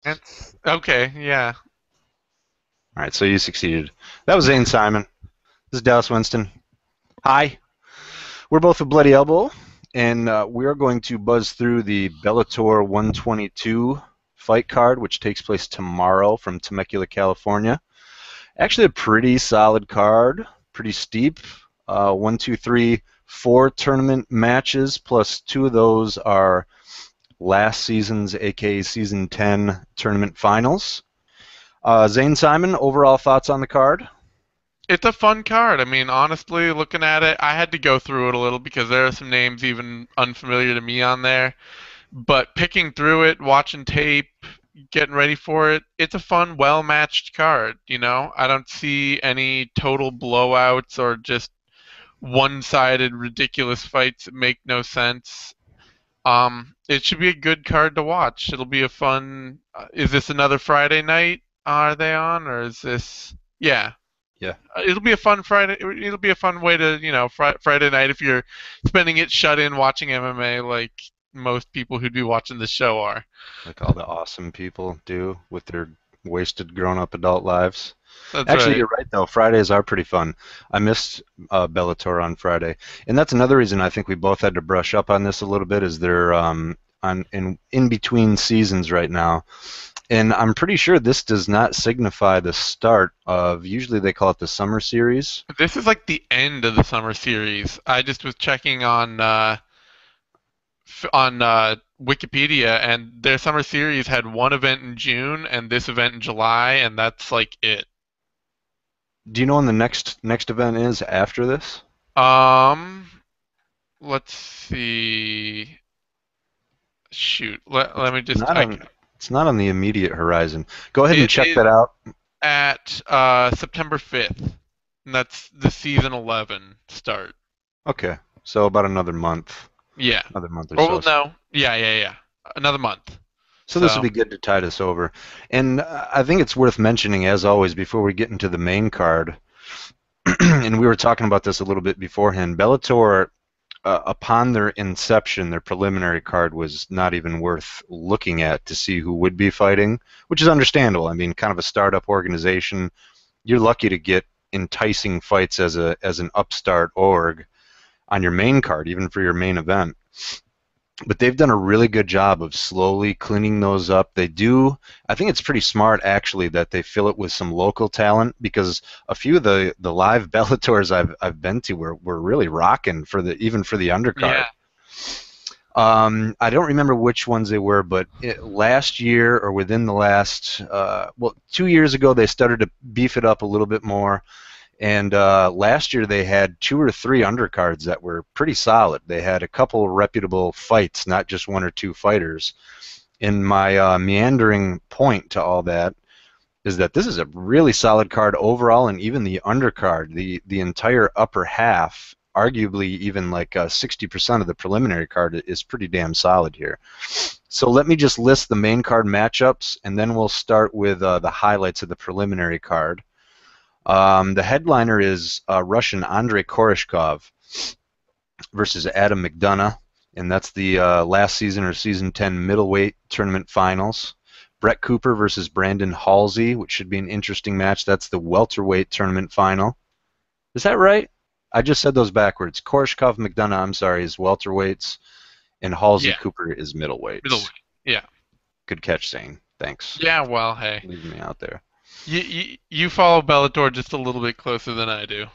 It's okay, yeah. All right, so you succeeded. That was Zane Simon. This is Dallas Winston. Hi. We're both a Bloody Elbow, and we are going to buzz through the Bellator 122 fight card, which takes place tomorrow from Temecula, California. Actually, a pretty solid card, pretty steep. One, two, three, four tournament matches, plus two of those are last season's, aka season 10 tournament finals. Zane Simon, overall thoughts on the card? It's a fun card. I mean, honestly, looking at it, I had to go through it a little because there are some names even unfamiliar to me on there. But picking through it, watching tape, getting ready for it, it's a fun, well-matched card, you know? I don't see any total blowouts or just one-sided ridiculous fights that make no sense. It should be a good card to watch. It'll be a fun. Is this another Friday night? Are they on, or is this? Yeah, Yeah. it'll be a fun Friday. It'll be a fun way to, Friday night if you're spending it shut in watching MMA like most people who'd be watching the show are. Like all the awesome people do with their wasted grown-up adult lives. That's Actually, right. you're right though. Fridays are pretty fun. I missed Bellator on Friday, and that's another reason I think we both had to brush up on this a little bit. Is they're on in between seasons right now, and I'm pretty sure this does not signify the start of. Usually they call it the summer series. This is like the end of the summer series. I just was checking on Wikipedia, and their summer series had one event in June and this event in July, and that's like it. Do you know when the next event is after this? Um, let's see. Shoot, let me just. Not on. It's not on the immediate horizon. Go ahead and It check is that out. at September 5th, and that's the season 11 start. Okay, so about Yeah. another month or Oh so. well, no. Yeah. Another month. So this will So be good to tide us over. And I think it's worth mentioning, as always, before we get into the main card, and we were talking about this a little bit beforehand, Bellator, upon their inception, their preliminary card was not even worth looking at to see who would be fighting, which is understandable. I mean, kind of a startup organization, you're lucky to get enticing fights as an upstart org on your main card, even for your main event. But they've done a really good job of slowly cleaning those up. They do. I think it's pretty smart actually that they fill it with some local talent because a few of the live Bellators I've been to were really rocking for the even for the undercard. yeah. I don't remember which ones they were, but last year or within the last, 2 years ago, they started to beef it up a little bit more. And last year they had two or three undercards that were pretty solid. They had a couple reputable fights, not just one or two fighters. And my meandering point to all that is that this is a really solid card overall, and even the undercard, the entire upper half, arguably even like 60% of the preliminary card is pretty damn solid here. So let me just list the main card matchups, and then we'll start with the highlights of the preliminary card. The headliner is Russian Andrei Koreshkov versus Adam McDonough, and that's the last season or season 10 middleweight tournament finals. Brett Cooper versus Brandon Halsey, which should be an interesting match. That's the welterweight tournament final. Is that right? I just said those backwards. Koreshkov McDonough, I'm sorry, is welterweights, and Halsey Yeah. Cooper is middleweights. Middleweight. Yeah. Good catch, Zane. Thanks. Yeah. Well, hey, Leaving me out there. you follow Bellator just a little bit closer than I do.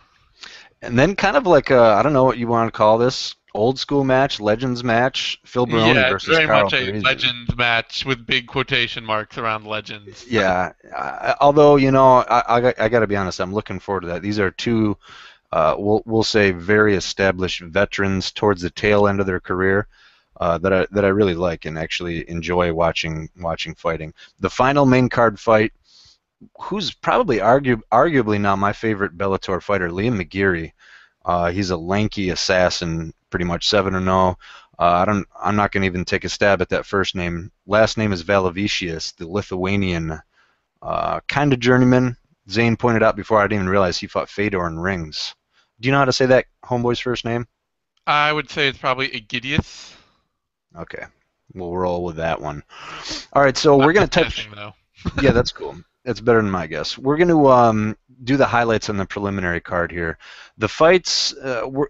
And then kind of like I don't know what you want to call this, old school match, legends match, Phil Baroni Yeah, it's versus very Carl much a Fraser. legends match with big quotation marks around legends. Yeah, although I got to be honest, I'm looking forward to that. These are two, we'll say, very established veterans towards the tail end of their career that I really like and actually enjoy watching fighting. The final main card fight, who's probably arguably now my favorite Bellator fighter, Liam McGeary. He's a lanky assassin, pretty much 7-0. I'm not going to even take a stab at that first name. Last name is Valavicius, the Lithuanian kind of journeyman. Zane pointed out before I didn't even realize he fought Fedor in rings. Do you know how to say that homeboy's first name? I would say it's probably Egidius. Okay. We'll roll with that one. All right, so we're I'm gonna just touch. guessing though. Yeah, that's cool. That's better than my guess. We're going to do the highlights on the preliminary card here. The fights,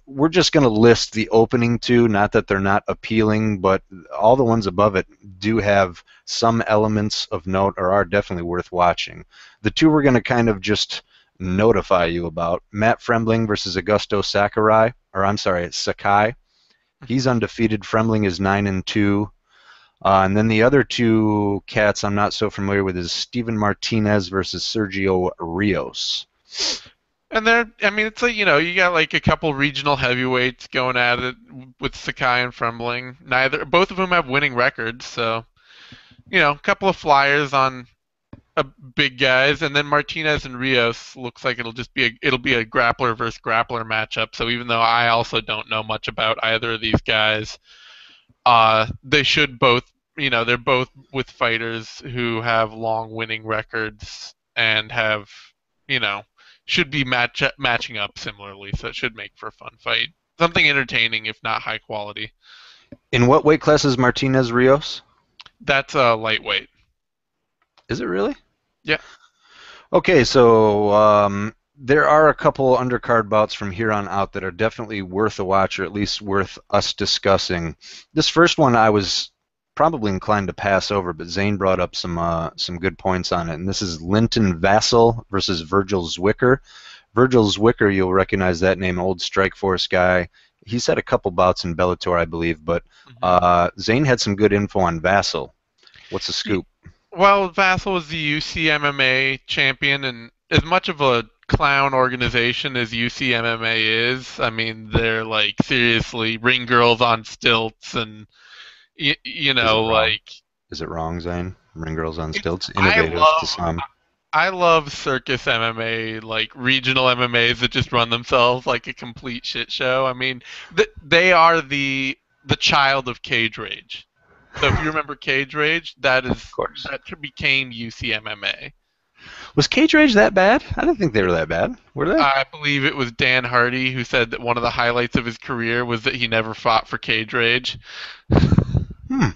we're just going to list the opening two. Not that they're not appealing, but all the ones above it do have some elements of note or are definitely worth watching. The two we're going to kind of just notify you about: Matt Fremling versus Augusto Sakurai, or I'm sorry, Sakai. He's undefeated. Fremling is 9-2. And then the other two cats I'm not so familiar with is Steven Martinez versus Sergio Rios. And I mean, it's like, you got like a couple regional heavyweights going at it with Sakai and Fremling. Both of them have winning records, so, a couple of flyers on big guys, and then Martinez and Rios looks like it'll be a grappler versus grappler matchup. So even though I also don't know much about either of these guys, they should both, they're both with fighters who have long winning records and have, you know, should be matching up similarly. So it should make for a fun fight, something entertaining if not high quality. In what weight class is Martinez Rios? That's a lightweight. Is it really? Yeah. Okay, so there are a couple undercard bouts from here on out that are definitely worth a watch, or at least worth us discussing. This first one I was probably inclined to pass over, but Zane brought up some good points on it, and this is Linton Vassell versus Virgil Zwicker. Virgil Zwicker, you'll recognize that name, old Strikeforce guy. He's had a couple bouts in Bellator, I believe, but Hmm. Zane had some good info on Vassell. What's the scoop? Well, Vassal was the UC MMA champion, and as much of a clown organization as UC MMA is, I mean, they're like seriously ring girls on stilts, and Is it wrong? like Is it wrong, Zane? Ring girls on it's. stilts, innovative to some. I love circus MMA, like regional MMAs that just run themselves like a complete shit show. I mean, they are the child of Cage Rage. So if you remember Cage Rage, Of course. that became UC MMA. Was Cage Rage that bad? I didn't think they were that bad. Were they? I believe it was Dan Hardy who said that one of the highlights of his career was that he never fought for Cage Rage. Hmm. I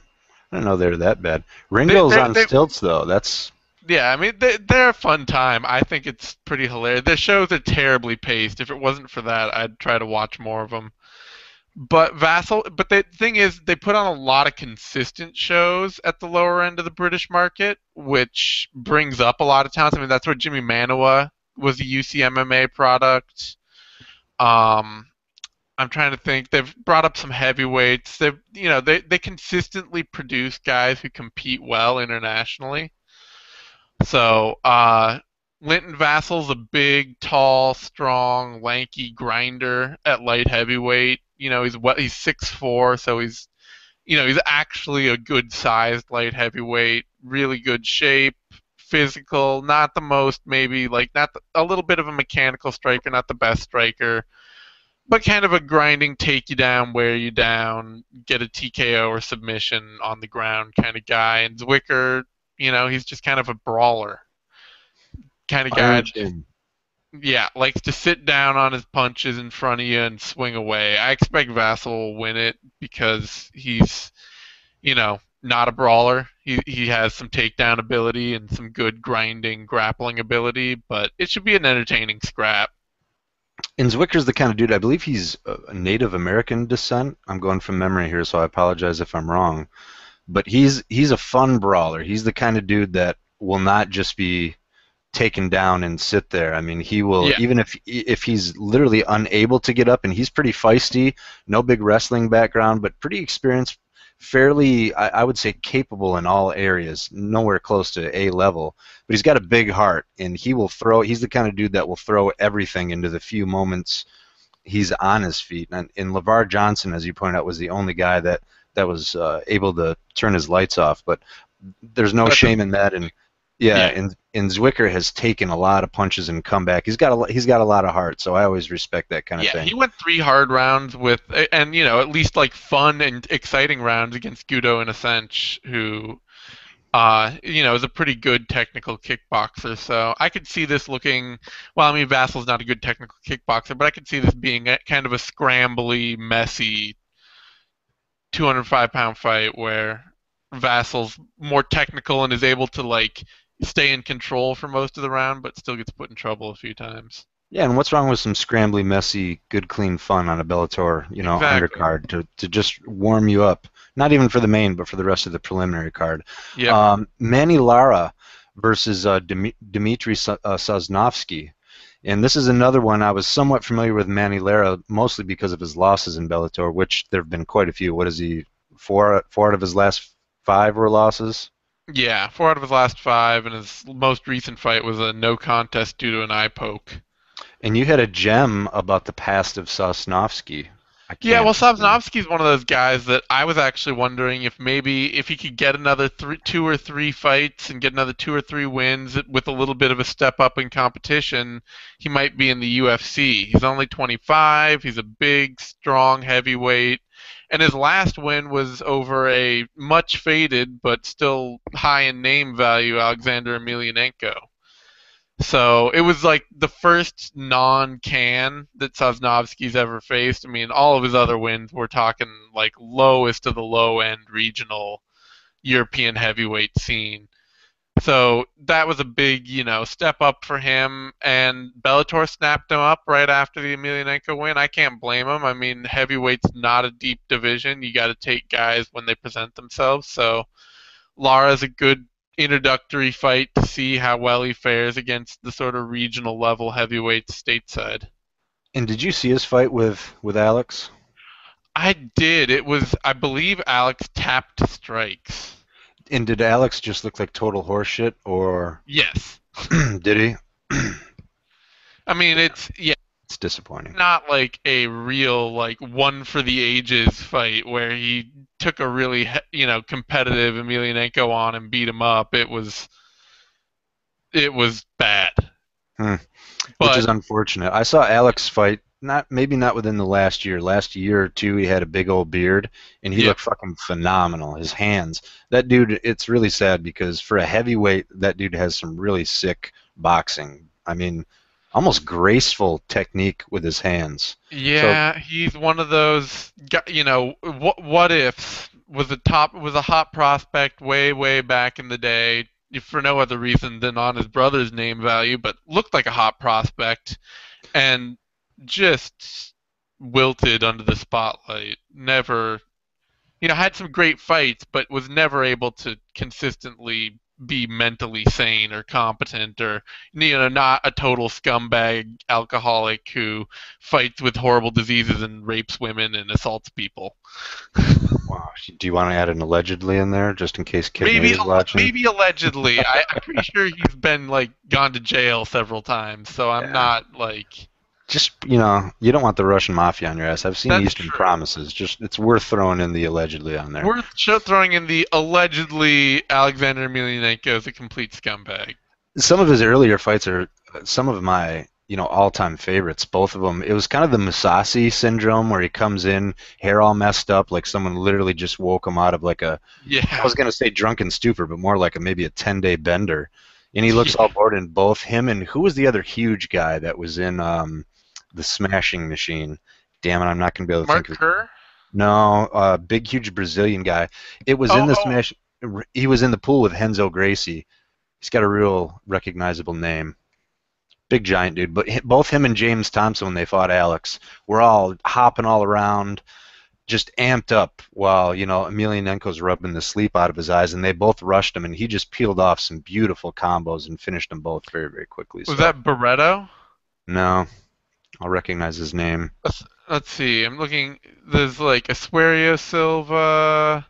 didn't know they were that bad. Ring They, girls they, on they, stilts, though. That's yeah, I mean, they're a fun time. I think it's pretty hilarious. Their shows are terribly paced. If it wasn't for that, I'd try to watch more of them. But the thing is, they put on a lot of consistent shows at the lower end of the British market, which brings up a lot of talents. I mean, that's where Jimmy Manawa was a UC MMA product. Um, I'm trying to think. They've brought up some heavyweights. They consistently produce guys who compete well internationally. So, Linton Vassal's a big, tall, strong, lanky grinder at light heavyweight. He's 6'4", so he's actually a good sized light heavyweight, really good shape, physical, not the most maybe like not the, a little bit of a mechanical striker, not the best striker, but kind of a grinding, take you down, wear you down, get a TKO or submission on the ground kind of guy. And Zwicker, he's just kind of a brawler kind of guy. Iron Chin. Yeah, likes to sit down on his punches in front of you and swing away. I expect Vassal will win it because he's, not a brawler. He has some takedown ability and some good grinding, grappling ability, but it should be an entertaining scrap. And Zwicker's the kind of dude, I believe he's a Native American descent. I'm going from memory here, so I apologize if I'm wrong. But he's a fun brawler. He's the kind of dude that will not just be taken down and sit there. I mean, he will, Yeah, even if he's literally unable to get up, and he's pretty feisty, no big wrestling background, but pretty experienced, fairly, I would say, capable in all areas, nowhere close to A level. But he's got a big heart, and he's the kind of dude that will throw everything into the few moments he's on his feet. And LeVar Johnson, as you pointed out, was the only guy that was able to turn his lights off. But there's no that's a, shame in that. And yeah, yeah, and Zwicker has taken a lot of punches and come back. He's got a lot of heart, so I always respect that kind of yeah. thing. He went 3 hard rounds and at least like fun and exciting rounds against Gudo Inasench, who is a pretty good technical kickboxer. So I could see this looking. Well, I mean, Vassal's not a good technical kickboxer, but I could see this being kind of a scrambly, messy 205-pound fight where Vassal's more technical and is able to like stay in control for most of the round, but still gets put in trouble a few times. Yeah, and what's wrong with some scrambly, messy, good, clean fun on a Bellator, Exactly. undercard to just warm you up? Not even for the main, but for the rest of the preliminary card. Yep. Manny Lara versus Dmitry Sosnovsky. And this is another one I was somewhat familiar with Manny Lara, mostly because of his losses in Bellator, which there have been quite a few. What is he? Four out of his last five were losses? Yeah, 4 out of his last 5, and his most recent fight was a no contest due to an eye poke. And you had a gem about the past of Sosnovsky. I Yeah, can't. well, Sosnovsky's one of those guys that I was actually wondering if maybe if he could get another 2 or 3 fights and get another 2 or 3 wins with a little bit of a step up in competition, he might be in the UFC. He's only 25. He's a big, strong heavyweight, and his last win was over a much faded but still high in name value Alexander Emelianenko. So it was like the first non-can that Sosnovsky's ever faced. I mean, all of his other wins we're talking like lowest of the low end regional European heavyweight scene. So that was a big, step up for him. And Bellator snapped him up right after the Emelianenko win. I can't blame him. I mean, heavyweight's not a deep division. You got to take guys when they present themselves. So Lara's a good introductory fight to see how well he fares against the sort of regional level heavyweights stateside. And did you see his fight with Alex? I did. It was, I believe, Alex tapped strikes. And did Alex just look like total horseshit, or Yes. did he? I mean, it's, yeah, It's disappointing. not like a real, like, one for the ages fight where he took a really, competitive Emelianenko on and beat him up. It was bad. Hmm. Which is But, unfortunate. I saw Alex fight, not maybe not within the last year. Last year or two, he had a big old beard, and he yeah, looked fucking phenomenal. His hands, that dude. It's really sad because for a heavyweight, that dude has some really sick boxing. I mean, almost graceful technique with his hands. So, yeah, he's one of those, what ifs. Was a hot prospect way back in the day, for no other reason than on his brother's name value, but looked like a hot prospect and just wilted under the spotlight. Never, had some great fights, but was never able to consistently be mentally sane or competent or, not a total scumbag alcoholic who fights with horrible diseases and rapes women and assaults people. wow, do you want to add an allegedly in there just in case Kid Nate Maybe, is watching? maybe allegedly. I'm pretty sure he's been like gone to jail several times, so I'm Yeah. not like. Just you don't want the Russian mafia on your ass. I've seen That's Eastern true. Promises. Just it's worth throwing in the allegedly on there. Worth throwing in the allegedly Alexander Emelianenko is a complete scumbag. Some of his earlier fights are some of my all-time favorites. Both of them. It was kind of the Musasi syndrome where he comes in hair all messed up, like someone literally just woke him out of like a I Yeah. was gonna say drunken stupor, but more like maybe a 10-day bender. And he looks all Yeah. bored. And both him and who was the other huge guy that was in the Smashing Machine? Damn it, I'm not gonna be able to think Mark of it. Kerr? No, big, huge Brazilian guy. It was in Oh, the oh, Smash. He was in the pool with Renzo Gracie. He's got a real recognizable name. Big giant dude. But both him and James Thompson, when they fought Alex, were all hopping all around, just amped up while, Emelianenko's rubbing the sleep out of his eyes, and they both rushed him, and he just peeled off some beautiful combos and finished them both very, very quickly. was So, that Barreto? no, I'll recognize his name. Let's see. I'm looking. There's like Asuerio Silva.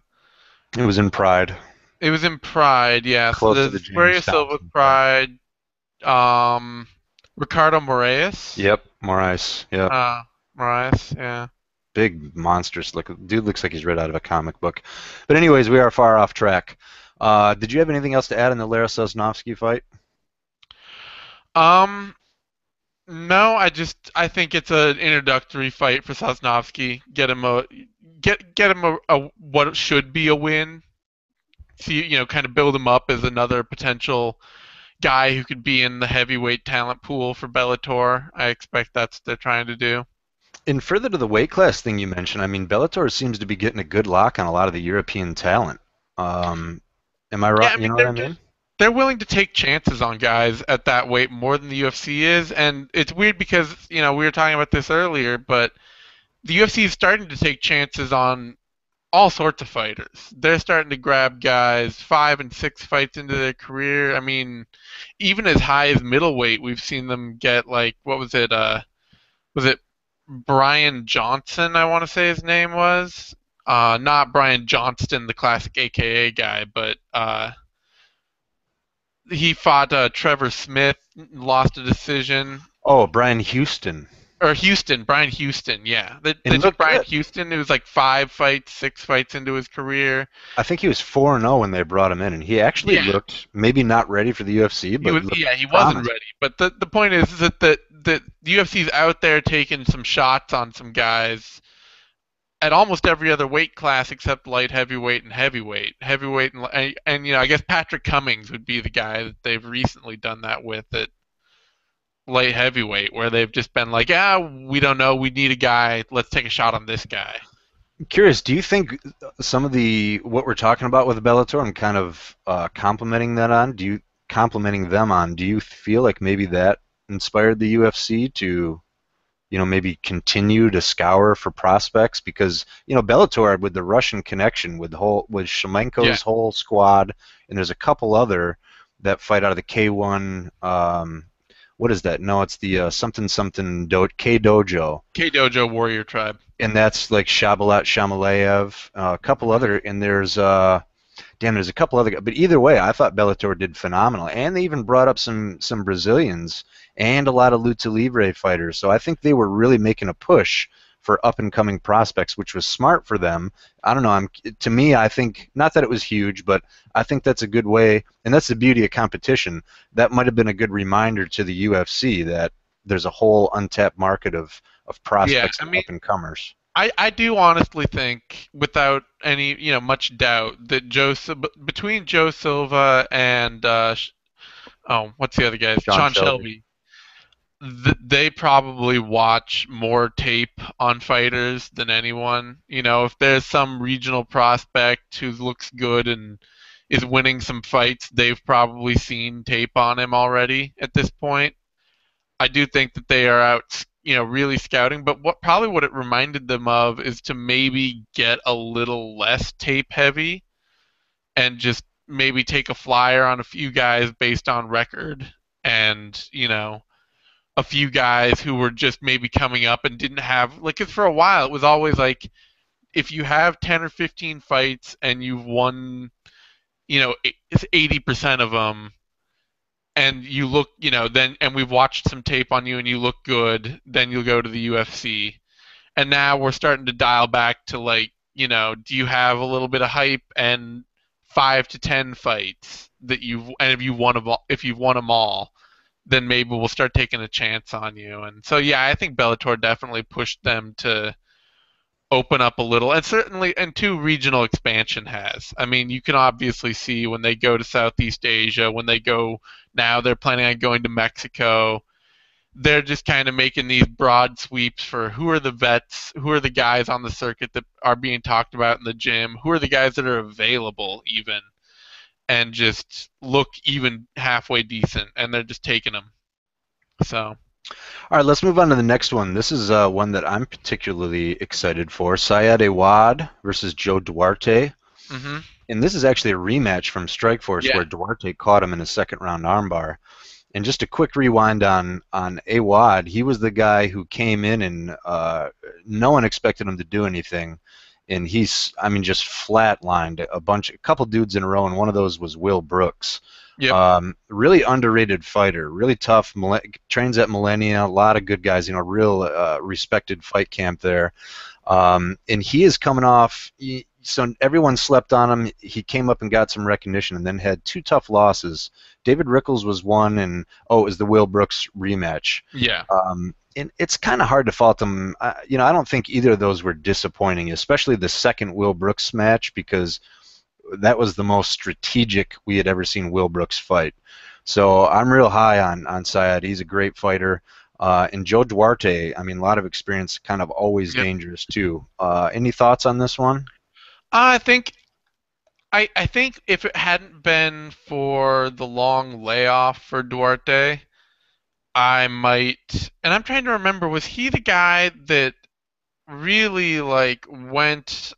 It was in Pride, It was in Pride, yeah. So close to there's the James Asuerio Silva Thompson fight. Pride. Um, Ricardo Moraes. Yep, Moraes. Yep. Uh, Moraes, yeah. Big monstrous look. Dude looks like he's read out of a comic book. But anyways, we are far off track. Did you have anything else to add in the Lara Sosnovsky fight? Um, no, I think it's an introductory fight for Sosnovsky. Get him a what should be a win. See, kind of build him up as another potential guy who could be in the heavyweight talent pool for Bellator. I expect that's what they're trying to do. And further to the weight class thing you mentioned, I mean, Bellator seems to be getting a good lock on a lot of the European talent. Um, am I right? Yeah, I You mean know what they're I just mean? they're willing to take chances on guys at that weight more than the UFC is, and it's weird because we were talking about this earlier, but the UFC is starting to take chances on all sorts of fighters. They're starting to grab guys 5 and 6 fights into their career. I mean, even as high as middleweight, we've seen them get like what was it? Was it Brian Johnson? I want to say his name was. Not Brian Johnston, the classic AKA guy, but he fought Trevor Smith, lost a decision. Oh, Brian Houston. Or Houston, Brian Houston, yeah. They And took looked Brian good. Houston. It was like 5 fights, 6 fights into his career. I think he was 4-0 when they brought him in, and he actually Yeah, looked maybe not ready for the UFC, he but was. looked Yeah, he wasn't promised. ready. But the point is that the UFC's out there taking some shots on some guys at almost every other weight class except light heavyweight and heavyweight. Heavyweight and I guess Patrick Cummings would be the guy that they've recently done that with at light heavyweight, where they've just been like, ah, we don't know, we need a guy, let's take a shot on this guy. I'm curious, do you think some of the what we're talking about with Bellator and kind of complimenting them on, do you feel like maybe that inspired the UFC to maybe continue to scour for prospects because Bellator with the Russian connection with Yeah, Shlemenko's whole squad, and there's a couple other that fight out of the K1. What is that? No, it's the something something K Dojo, K Dojo Warrior Tribe. and that's like Shabalat Shamalayev, a couple Hmm. other, and there's a couple other guys. But either way, I thought Bellator did phenomenal, and they even brought up some Brazilians and a lot of lucha libre fighters. So I think they were really making a push for up and coming prospects, which was smart for them. I don't know. To me, I think not that it was huge, but I think that's a good way, and that's the beauty of competition. That might have been a good reminder to the UFC that there's a whole untapped market of Yeah, prospects I and mean, up and comers. I do honestly think, without any much doubt, that between Joe Silva and what's the other guy? Sean Sean Shelby. Shelby. They probably watch more tape on fighters than anyone. If there's some regional prospect who looks good and is winning some fights, they've probably seen tape on him already at this point. I do think that they are out, really scouting, but what it reminded them of is to maybe get a little less tape heavy and just maybe take a flyer on a few guys based on record and, a few guys who were just maybe coming up and didn't have like 'cause for a while it was always like if you have 10 or 15 fights and you've won, it's 80% of them and you look, then and we've watched some tape on you and you look good, then you'll go to the UFC. And now we're starting to dial back to like, do you have a little bit of hype and 5 to 10 fights that and if you've won them all, then maybe we'll start taking a chance on you. And so yeah, I think Bellator definitely pushed them to open up a little, and certainly, and two, regional expansion has. I mean, you can obviously see when they go to Southeast Asia, when they go now, they're planning on going to Mexico. They're just kind of making these broad sweeps for who are the vets, who are the guys on the circuit that are being talked about in the gym, who are the guys that are available even, and just look even halfway decent, and they're just taking them. So, All right, let's move on to the next one. This is one that I'm particularly excited for. Syed Awad versus Joe Duarte. hmm And this is actually a rematch from Strikeforce yeah, where Duarte caught him in a second round armbar. And just a quick rewind on Awad, he was the guy who came in and no one expected him to do anything. And I mean, just flatlined a couple dudes in a row, and one of those was Will Brooks. yep, Really underrated fighter, really tough. Trains at Millennia, a lot of good guys. Real respected fight camp there. And he is coming off. So everyone slept on him. He came up and got some recognition, and then had two tough losses. David Rickles was one, and it was the Will Brooks rematch. yeah, And it's kind of hard to fault them. I don't think either of those were disappointing, especially the second Will Brooks match, because that was the most strategic we had ever seen Will Brooks fight. So I'm real high on Syed. He's a great fighter. And Joe Duarte, I mean, a lot of experience, kind of always yep. dangerous too. Any thoughts on this one? I think I think if it hadn't been for the long layoff for Duarte, I might. And I'm trying to remember, was he the guy that really like went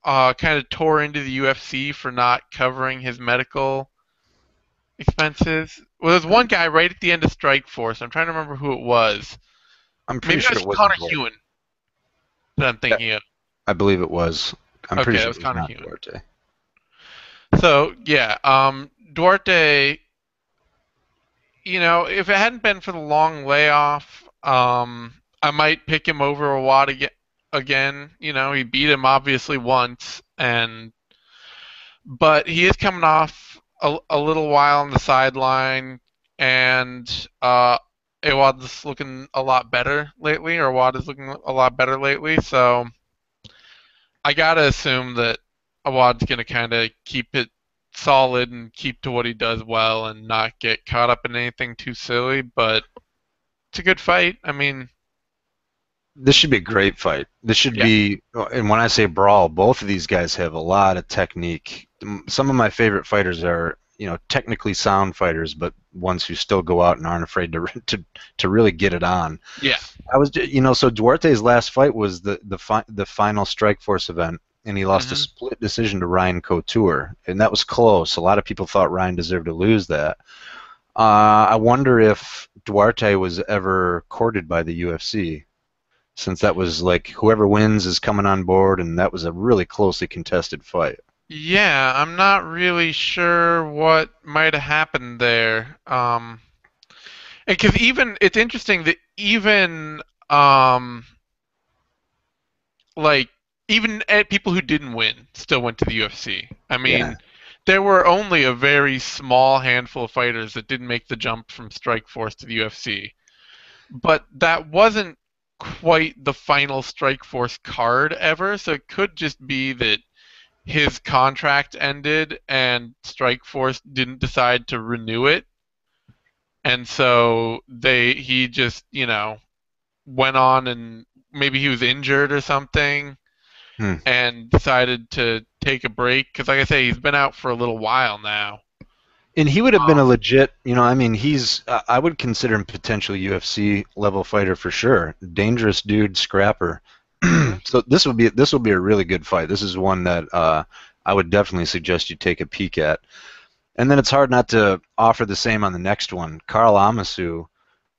kind of tore into the UFC for not covering his medical expenses? Well, there's one guy right at the end of Strikeforce. I'm trying to remember who it was. I'm pretty Maybe that sure was it wasn't Connor Duarte. Hewen that I'm Yeah, thinking of. I believe it was. I'm Okay, pretty that sure was it was Connor not Hewen. Duarte. So yeah, Duarte. If it hadn't been for the long layoff, I might pick him over Awad again. He beat him obviously once, but he is coming off a little while on the sideline, and Awad's looking a lot better lately, or Awad is looking a lot better lately. So I gotta assume that Awad's gonna kind of keep it solid and keep to what he does well and not get caught up in anything too silly. But it's a good fight. I mean, This should be a great fight. This should yeah, be, and when I say brawl, both of these guys have a lot of technique. Some of my favorite fighters are, technically sound fighters, but ones who still go out and aren't afraid to to really get it on. yeah. So Duarte's last fight was the final Strikeforce event, and he lost a hmm split decision to Ryan Couture, and that was close. A lot of people thought Ryan deserved to lose that. I wonder if Duarte was ever courted by the UFC, since that was like whoever wins is coming on board, and that was a really closely contested fight. Yeah, I'm not really sure what might have happened there. Because even it's interesting that um, like even people who didn't win still went to the UFC. I Yeah. mean, there were only a very small handful of fighters that didn't make the jump from Strikeforce to the UFC. But that wasn't quite the final Strikeforce card ever, so it could just be that his contract ended and Strikeforce didn't decide to renew it, and so he just went on, and maybe he was injured or something Hmm. and decided to take a break because, like I say, he's been out for a little while now. And he would have been a Um, legit, I mean, I would consider him potential UFC level fighter for sure. Dangerous dude, scrapper. mhm. So this will be a really good fight. This is one that I would definitely suggest you take a peek at. And then it's hard not to offer the same on the next one. Carl Amasu,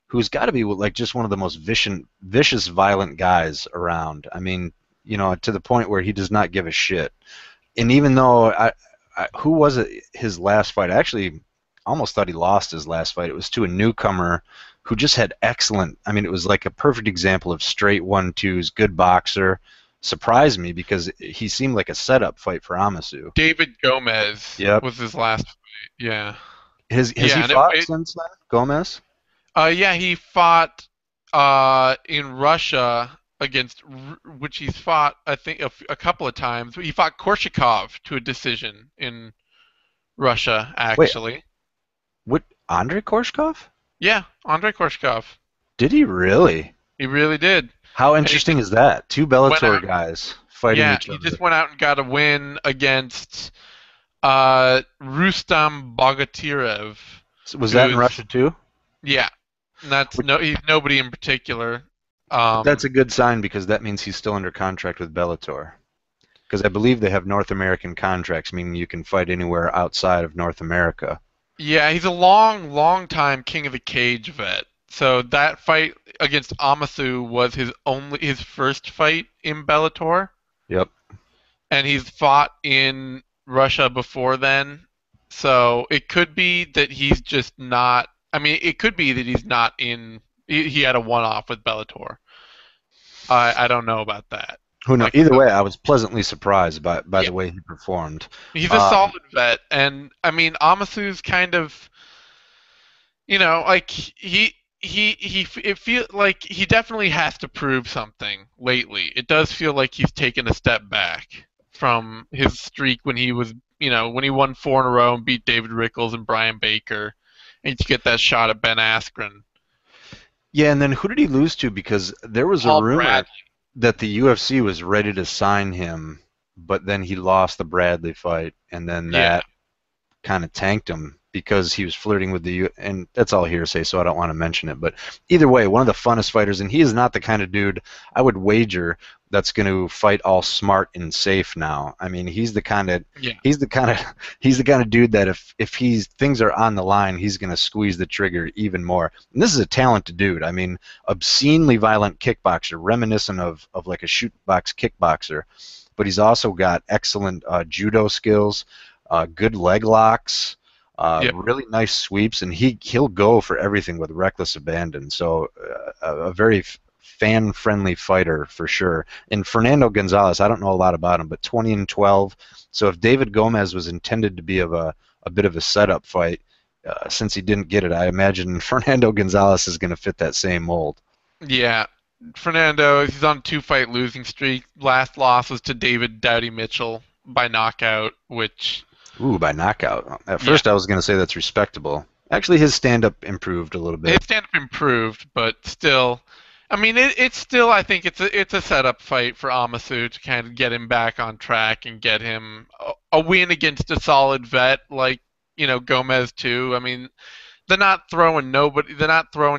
who's got to be like just one of the most vicious, violent guys around. I mean, to the point where he does not give a shit. And even though who was it his last fight? I actually almost thought he lost his last fight. It was to a newcomer who just had excellent. I mean, it was like a perfect example of straight 1-2s, good boxer. Surprised me because he seemed like a setup fight for Amasu. David Gomez Yep. was his last fight. Yeah, Has he yeah, and fought since then, Gomez? yeah, he fought in Russia against which he's fought I think a couple of times. He fought Korshakov to a decision in Russia Wait, actually. what? Andrei Korshkov? Yeah, Andrei Korshakov. Did he really? He really did. How And he interesting just is that? Two went Bellator out. guys fighting Yeah, each he other. just went out and got a win against Rustam Bogatyrev, Was that in who's Russia too? yeah, and that's Which, no he's nobody in particular. that's Um, a good sign because that means he's still under contract with Bellator. Because I believe they have North American contracts, meaning you can fight anywhere outside of North America. yeah, he's a long time King of the Cage vet. So that fight against Amasu was his first fight in Bellator, Yep. and he's fought in Russia before then. So it could be that he's just not. I mean, it could be that he's not in. He had a one-off with Bellator. I don't know about that. Who know? I could Either have. way, I was pleasantly surprised by Yeah, the way he performed. he's a Um, solid vet, and I mean, Amasu's kind of. Like he it feel like he definitely has to prove something lately. It does feel like he's taken a step back from his streak when he was, when he won four in a row and beat David Rickles and Brian Baker, and to get that shot at Ben Askren. yeah, and then who did he lose to? Because there was a Paul rumor Bradley. that the UFC was ready to sign him. but then he lost the Bradley fight, and then Yeah. that kind of tanked him because he was flirting with and that's all hearsay, so I don't want to mention it. But either way, one of the funnest fighters, and he is not the kind of dude I would wager that's going to fight all smart and safe now. I mean, Yeah. he's the kind of he's the kind of dude that if he's things are on the line, he's going to squeeze the trigger even more. And this is a talented dude. I mean, obscenely violent kickboxer, reminiscent of like a shoot box kickboxer, but he's also got excellent judo skills, good leg locks, Yep. really nice sweeps, and he'll go for everything with reckless abandon. So a very fan-friendly fighter for sure. And Fernando Gonzalez, I don't know a lot about him, but 20-12. So if David Gomez was intended to be a bit of a setup fight, since he didn't get it, I imagine Fernando Gonzalez is going to fit that same mold. Yeah. Fernando, he's on a two-fight losing streak. Last loss was to David Doughty Mitchell by knockout, which, Ooh, by knockout. At yeah, first, I was going to say that's respectable. Actually, his stand-up improved a little his bit. stand-up improved, but still, I mean, it's still, I think it's a setup fight for Amasu to kind of get him back on track and get him a win against a solid vet like, Gomez too. I mean, they're not throwing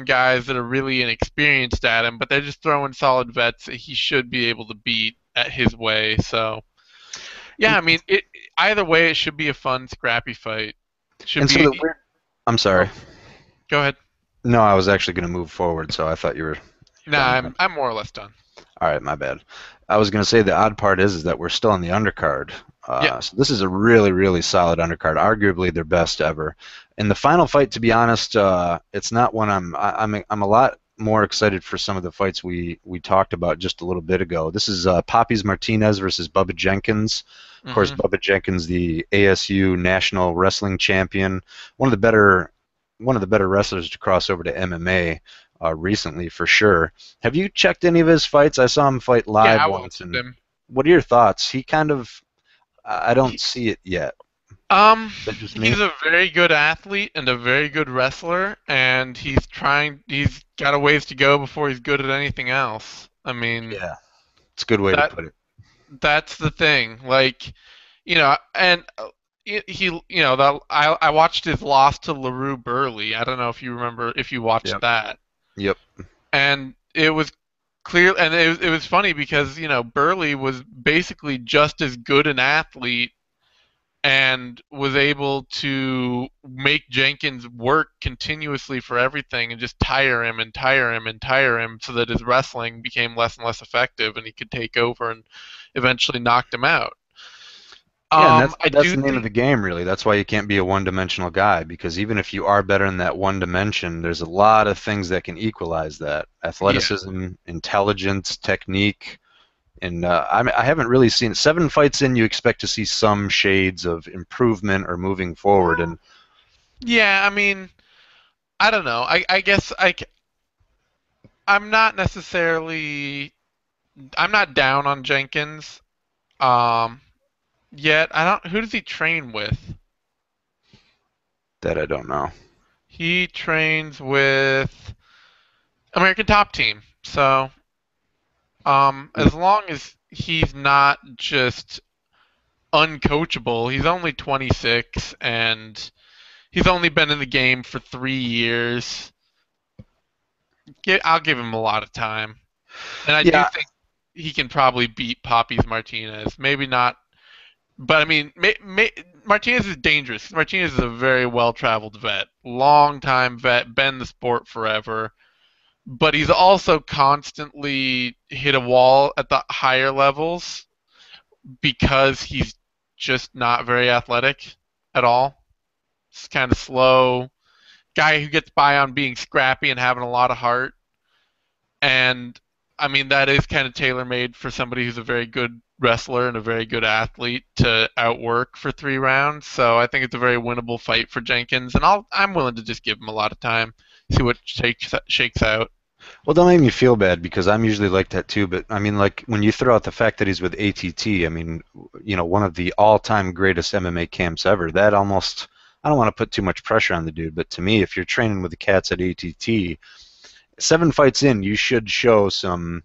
guys that are really inexperienced at him, but they're just throwing solid vets that he should be able to beat at his way. So yeah, And, I mean, either way, it should be a fun, scrappy fight. Should and so the be. weird. I'm sorry. Oh, go ahead. No, I was actually going to move forward, so I thought you were Nah, done there. I'm more or less done. All right, my bad. I was going to say the odd part is that we're still on the undercard. Yeah. So this is a really, really solid undercard, arguably their best ever. And the final fight, to be honest, it's not one I'm a lot more excited for some of the fights we talked about just a little bit ago. This is Poppies Martinez versus Bubba Jenkins. Of course, Hmm. Bubba Jenkins, the ASU National Wrestling Champion, one of the better wrestlers to cross over to MMA recently for sure. Have you checked any of his fights? I saw him fight Yeah, live I once, watched and him. what are your thoughts? He kind of I don't He, see it yet. um, Is that just me? he's a very good athlete and a very good wrestler, and He's got a ways to go before he's good at anything else. I mean, Yeah, it's a good way to that put it. that's the thing. Like, and that I watched his loss to LaRue Burley. I don't know if you remember if you watched Yep. that. Yep. And it was clear, and it was funny because Burley was basically just as good an athlete and was able to make Jenkins work continuously for everything and just tire him and tire him and tire him so that his wrestling became less and less effective and he could take over and eventually knocked him out. Yeah, and that's I that's do the name of think, the game, really. That's why you can't be a one-dimensional guy, because even if you are better in that one dimension, there's a lot of things that can equalize that: yeah, athleticism, intelligence, technique. And I haven't really seen 7 fights in. You expect to see some shades of improvement or moving forward, and yeah. I mean, I don't know. I guess I'm not necessarily I'm not down on Jenkins yet. I don't. Who does he train with? that I don't know. He trains with American Top Team. So, as long as he's not just uncoachable, he's only 26 and he's only been in the game for 3 years. I'll give him a lot of time, and I do Yeah, think he can probably beat Poppies Martinez. Maybe not, but I mean, Martinez is dangerous. Martinez is a very well-traveled vet, long-time vet, been in the sport forever. But he's also constantly hit a wall at the higher levels because he's just not very athletic at all. He's kind of slow. Guy who gets by on being scrappy and having a lot of heart. And I mean, that is kind of tailor made for somebody who's a very good wrestler and a very good athlete to outwork for 3 rounds. So I think it's a very winnable fight for Jenkins. And I'm willing to just give him a lot of time, see what shakes out. well, don't make me feel bad because I'm usually like that too. But I mean, like when you throw out the fact that he's with ATT, I mean, one of the all-time greatest MMA camps ever. That almost, I don't want to put too much pressure on the dude, but to me, if you're training with the cats at ATT, 7 fights in, you should show some.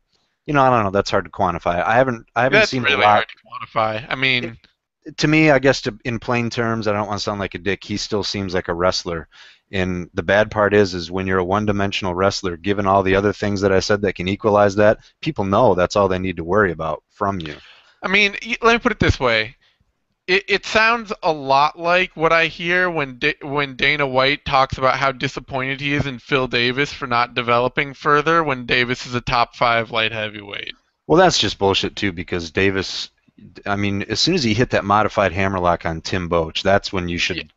I don't know. That's hard to quantify. I haven't That's seen a really lot. hard to quantify. I mean, To me, I guess in plain terms, I don't want to sound like a dick. He still seems like a wrestler. And the bad part is when you're a one-dimensional wrestler, given all the other things that I said that can equalize that, people know that's all they need to worry about from you. let me put it this way. It sounds a lot like what I hear when Dana White talks about how disappointed he is in Phil Davis for not developing further when Davis is a top five light heavyweight. Well, that's just bullshit too, because Davis, I mean, as soon as he hit that modified hammerlock on Tim Boach, that's when you Yeah, should,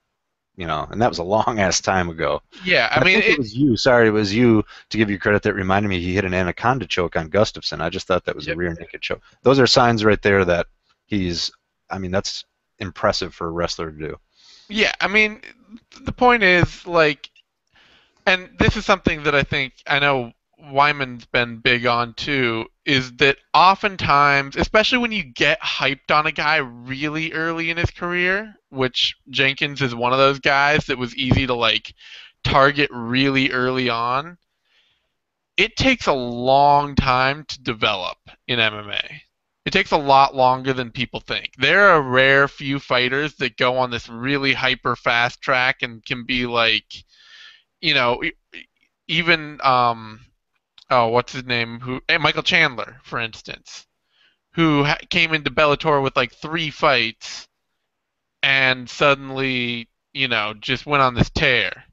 and that was a long ass time ago. yeah. I And I mean, think it was you. Sorry, it was you to give you credit that reminded me he hit an anaconda choke on Gustafson. I just thought that was a yep, rear naked choke. Those are signs right there that he's. I mean, that's impressive for a wrestler to do. yeah. I mean, the point is like, and this is something that I know Wyman's been big on too, is that oftentimes, especially when you get hyped on a guy really early in his career, which Jenkins is one of those guys that was easy to like target really early on, it takes a long time to develop in MMA. It takes a lot longer than people think. There are a rare few fighters that go on this really hyper fast track and can be like, you know, even oh, what's his name? Michael Chandler, for instance, who came into Bellator with like three fights and suddenly, just went on this tear.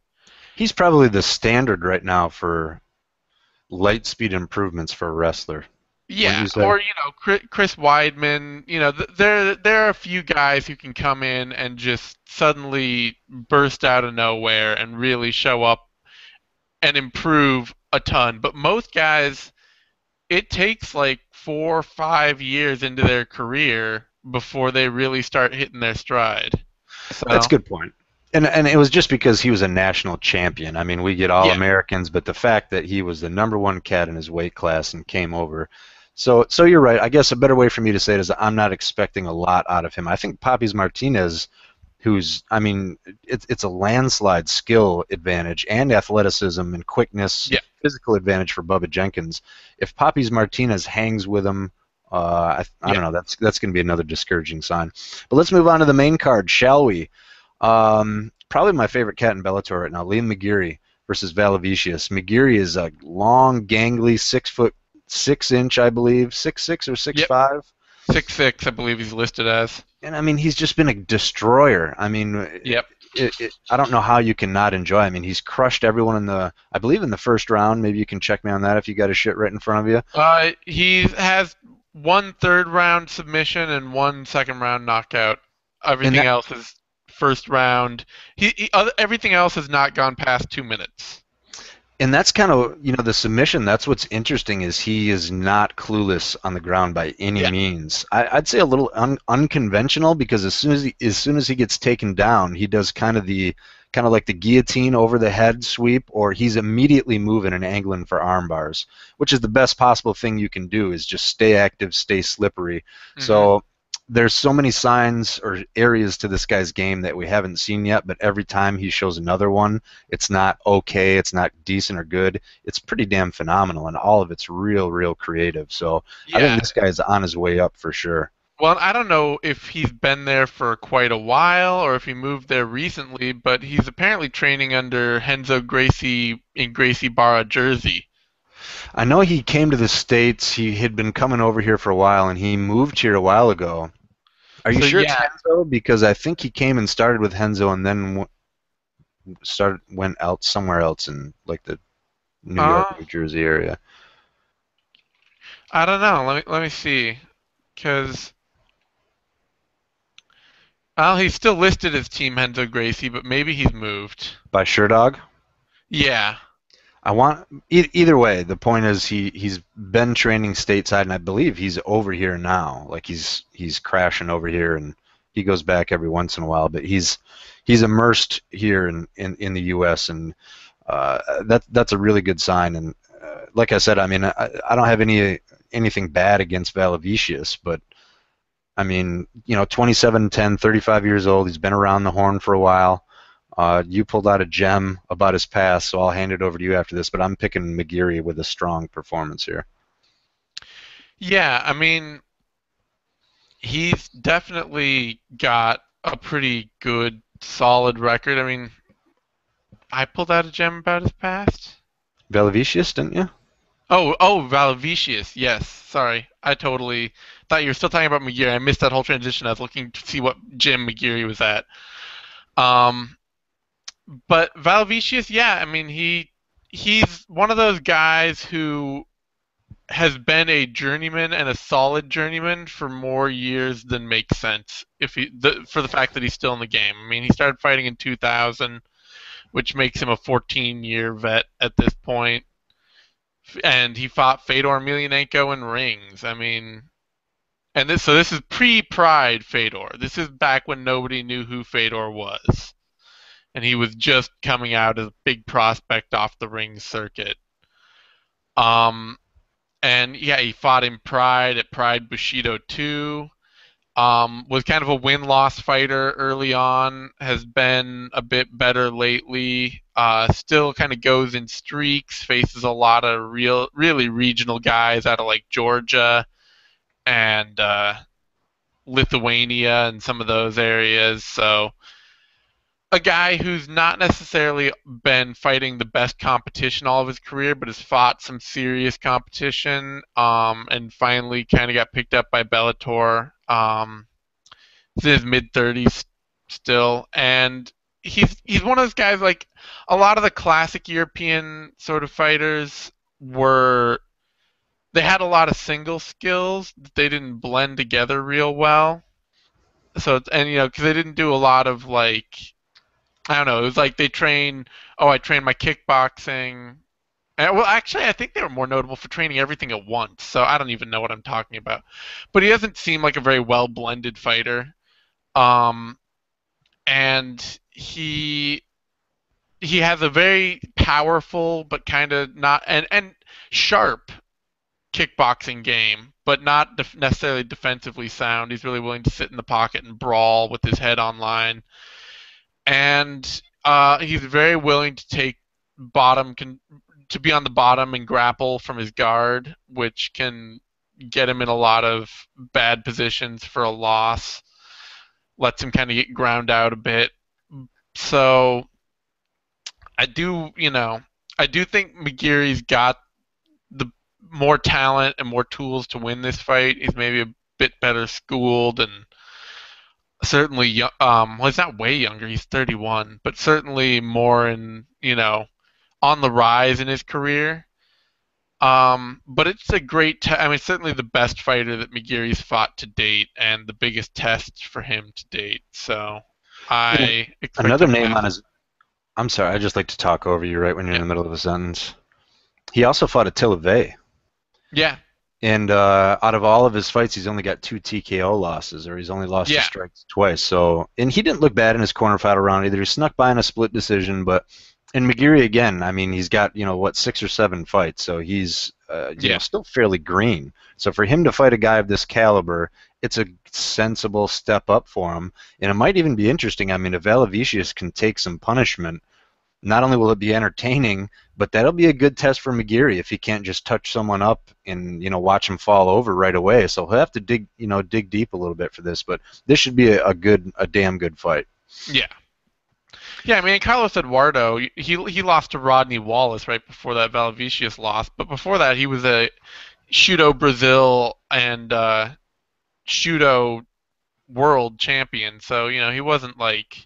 He's probably the standard right now for light speed improvements for a wrestler. Wouldn't Yeah, you say? or Chris Weidman. There are a few guys who can come in and just suddenly burst out of nowhere and really show up and improve a ton. But most guys, it takes like 4 or 5 years into their career before they really start hitting their stride. That's a So, good point. And it was just because he was a national champion. I mean, we get all yeah, Americans, but the fact that he was the number one cat in his weight class and came over. So you're right. I guess a better way for me to say it is I'm not expecting a lot out of him. I think Papis Martinez, I mean, it's a landslide skill advantage and athleticism and quickness, yeah, physical advantage for Bubba Jenkins. If Papis Martinez hangs with him, I yeah, don't know. That's going to be another discouraging sign. But let's move on to the main card, shall we? Probably my favorite cat in Bellator right now, Liam McGeary versus Valavicius. McGeary is a long, gangly, 6'6" I believe, 6'6" or six yep. five. 6'6", I believe he's listed as. And I mean, he's just been a destroyer. I mean, Yep. I don't know how you can not enjoy. I mean, he's crushed everyone I believe in the first round. Maybe you can check me on that if you got his shit right in front of you. He has one third round submission and one second round knockout. And Everything that else is first round. Everything else has not gone past 2 minutes. and that's kind of the submission. That's what's interesting is he is not clueless on the ground by any Yeah. means. I'd say a little unconventional because as soon as he gets taken down, he does kind of like the guillotine over the head sweep, or he's immediately moving and angling for arm bars, which is the best possible thing you can do is just stay active, stay slippery. Hmm. So there's so many signs or areas to this guy's game that we haven't seen yet, but every time he shows another one, it's not okay, it's not decent or good. It's pretty damn phenomenal, and all of it's real, real creative. So I think Yeah. this guy's on his way up for sure. Well, I don't know if he's been there for quite a while or if he moved there recently, but he's apparently training under Henzo Gracie in Gracie Barra, Jersey. I know he came to the States. He had been coming over here for a while, and he moved here a while ago. Are you So sure it's yeah, Henzo? Because I think he came and started with Henzo, and then went out somewhere else in like the New York, uh, New Jersey area. I don't know. Let me see, because well, he's still listed as Team Henzo Gracie, but maybe he's moved. By Sherdog? Yeah. I want either way. The point is he's been training stateside, and I believe he's over here now. Like he's crashing over here, and he goes back every once in a while. But he's immersed here in the U.S. and that's a really good sign. And like I said, I mean I don't have anything bad against Valavicius, but I mean 27, 10, 35 years old. He's been around the horn for a while. You pulled out a gem about his past, so I'll hand it over to you after this. But I'm picking McGeary with a strong performance here. Yeah, I mean, he's definitely got a pretty good, solid record. I mean, I pulled out a gem about his past. Velavicius, didn't you? Oh, Valvicius. Yes, sorry. I totally thought you were still talking about McGeary. I missed that whole transition. I was looking to see what gym McGeary was at. Um, but Valvicius, yeah, I mean, he's one of those guys who has been a journeyman and a solid journeyman for more years than makes sense for the fact that he's still in the game. I mean, he started fighting in 2000, which makes him a 14-year vet at this point, and he fought Fedor Emelianenko in rings. I mean, this is pre-Pride Fedor. This is back when nobody knew who Fedor was, and he was just coming out as a big prospect off the ring circuit. Um, and yeah, he fought in Pride at Pride Bushido 2. Was kind of a win-loss fighter early on. Has been a bit better lately. Still kind of goes in streaks. Faces a lot of really regional guys out of like Georgia and Lithuania and some of those areas. So a guy who's not necessarily been fighting the best competition all of his career, but has fought some serious competition, and finally kind of got picked up by Bellator. He's in his mid 30s still, and he's one of those guys like a lot of the classic European sort of fighters were they had a lot of single skills that they didn't blend together real well. So and because they didn't do a lot of like I don't know. It was like they train. Oh, I trained my kickboxing. Well, actually, I think they were more notable for training everything at once. So I don't even know what I'm talking about. But he doesn't seem like a very well blended fighter. Um, and he has a very powerful but kind of not and sharp kickboxing game, but not necessarily defensively sound. He's really willing to sit in the pocket and brawl with his head on line, and he's very willing to take bottom to be on the bottom and grapple from his guard, which can get him in a lot of bad positions for a loss. Lets him kind of get ground out a bit. So I do think McGeary's got the more talent and more tools to win this fight. He's maybe a bit better schooled and certainly well, he's not way younger. He's 31, but certainly more in on the rise in his career. But it's a I mean, certainly the best fighter that McGeary's fought to date, and the biggest test for him to date. So You know, I expect another a name on massive. his. I'm sorry, I just like to talk over you right when you're in Yeah, the middle of a sentence. He also fought Attila Vey. yeah, And out of all of his fights, he's only got two TKO losses, or he's only lost to yeah, strikes twice. So, and he didn't look bad in his corner fight round either. He snuck by in a split decision, but and McGeary again. I mean, he's got what 6 or 7 fights, so he's yeah, still fairly green. So for him to fight a guy of this caliber, it's a sensible step up for him, and it might even be interesting. I mean, if Valavicius can take some punishment, not only will it be entertaining, but that'll be a good test for McGeary if he can't just touch someone up and watch him fall over right away. So he'll have to dig deep a little bit for this. But this should be a damn good fight. yeah. Yeah, I mean, Carlos Eduardo, he lost to Rodney Wallace right before that Valavicius loss, but before that he was a Shudo Brazil and Shudo world champion, so he wasn't like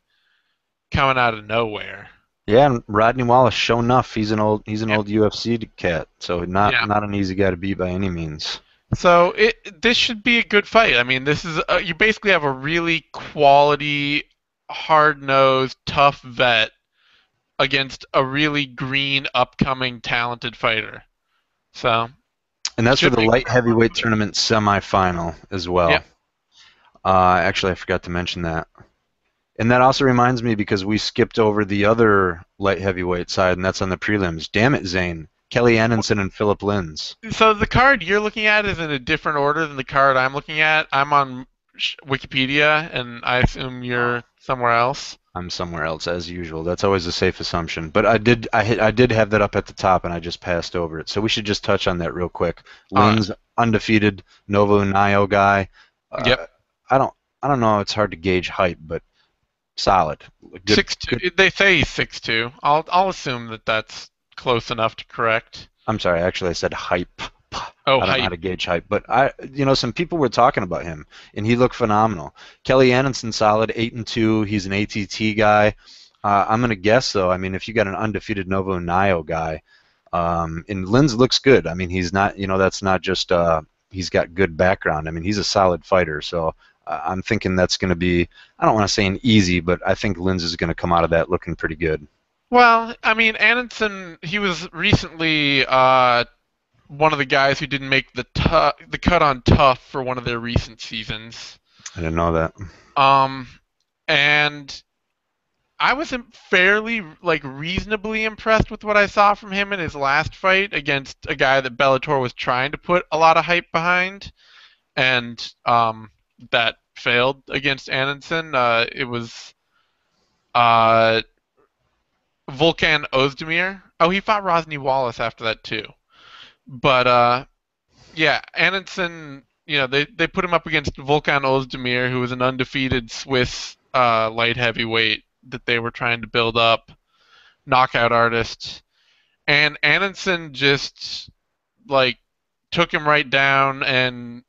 coming out of nowhere. Yeah, and Rodney Wallace, show enough, he's an Yeah, old UFC cat, so not yeah. not an easy guy to beat by any means. So this should be a good fight. I mean, this is you basically have a really quality, hard-nosed, tough vet against a really green, upcoming, talented fighter. So And that's for should the make light for a fun heavyweight fight. tournament semifinal as Yeah. well. Actually, I forgot to mention that. And that also reminds me because we skipped over the other light heavyweight side, and that's on the prelims. Damn it, Zane. Kelly Anderson and Philip Lins. So the card you're looking at is in a different order than the card I'm looking at. I'm on Wikipedia, and I assume you're somewhere else. I'm somewhere else as usual. That's always a safe assumption. But I did have that up at the top and I just passed over it. So we should just touch on that real quick. All right. Lynn's undefeated Novo Nio guy. Yep. Uh, I don't I don't know. It's hard to gauge hype, but solid. Good. 6'2". Good. They say he's 6'2". I'll assume that that's close enough to correct. I'm sorry. Actually, I said hype. Oh, I don't know how hype. to gauge hype, but some people were talking about him, and he looked phenomenal. Kelly Anderson, solid, 8-2. He's an ATT guy. I'm gonna guess though. I mean, if you got an undefeated Novo Nio guy, and Linz looks good. I mean, he's not. That's not just. He's got good background. I mean, he's a solid fighter. So I'm thinking that's going to be. I don't want to say an easy, but I think Linz is going to come out of that looking pretty good. Well, I mean, Antonsen, he was recently one of the guys who didn't make the cut on Tough for one of their recent seasons. I didn't know that. Um, and I was fairly like reasonably impressed with what I saw from him in his last fight against a guy that Bellator was trying to put a lot of hype behind, and that failed against Antonsen. It was uh, Volkan Ozdemir. Oh, he fought Rosny Wallace after that too. But yeah, Antonsen, they put him up against Volkan Ozdemir, who was an undefeated Swiss light heavyweight that they were trying to build up, knockout artist. And Antonsen just like took him right down and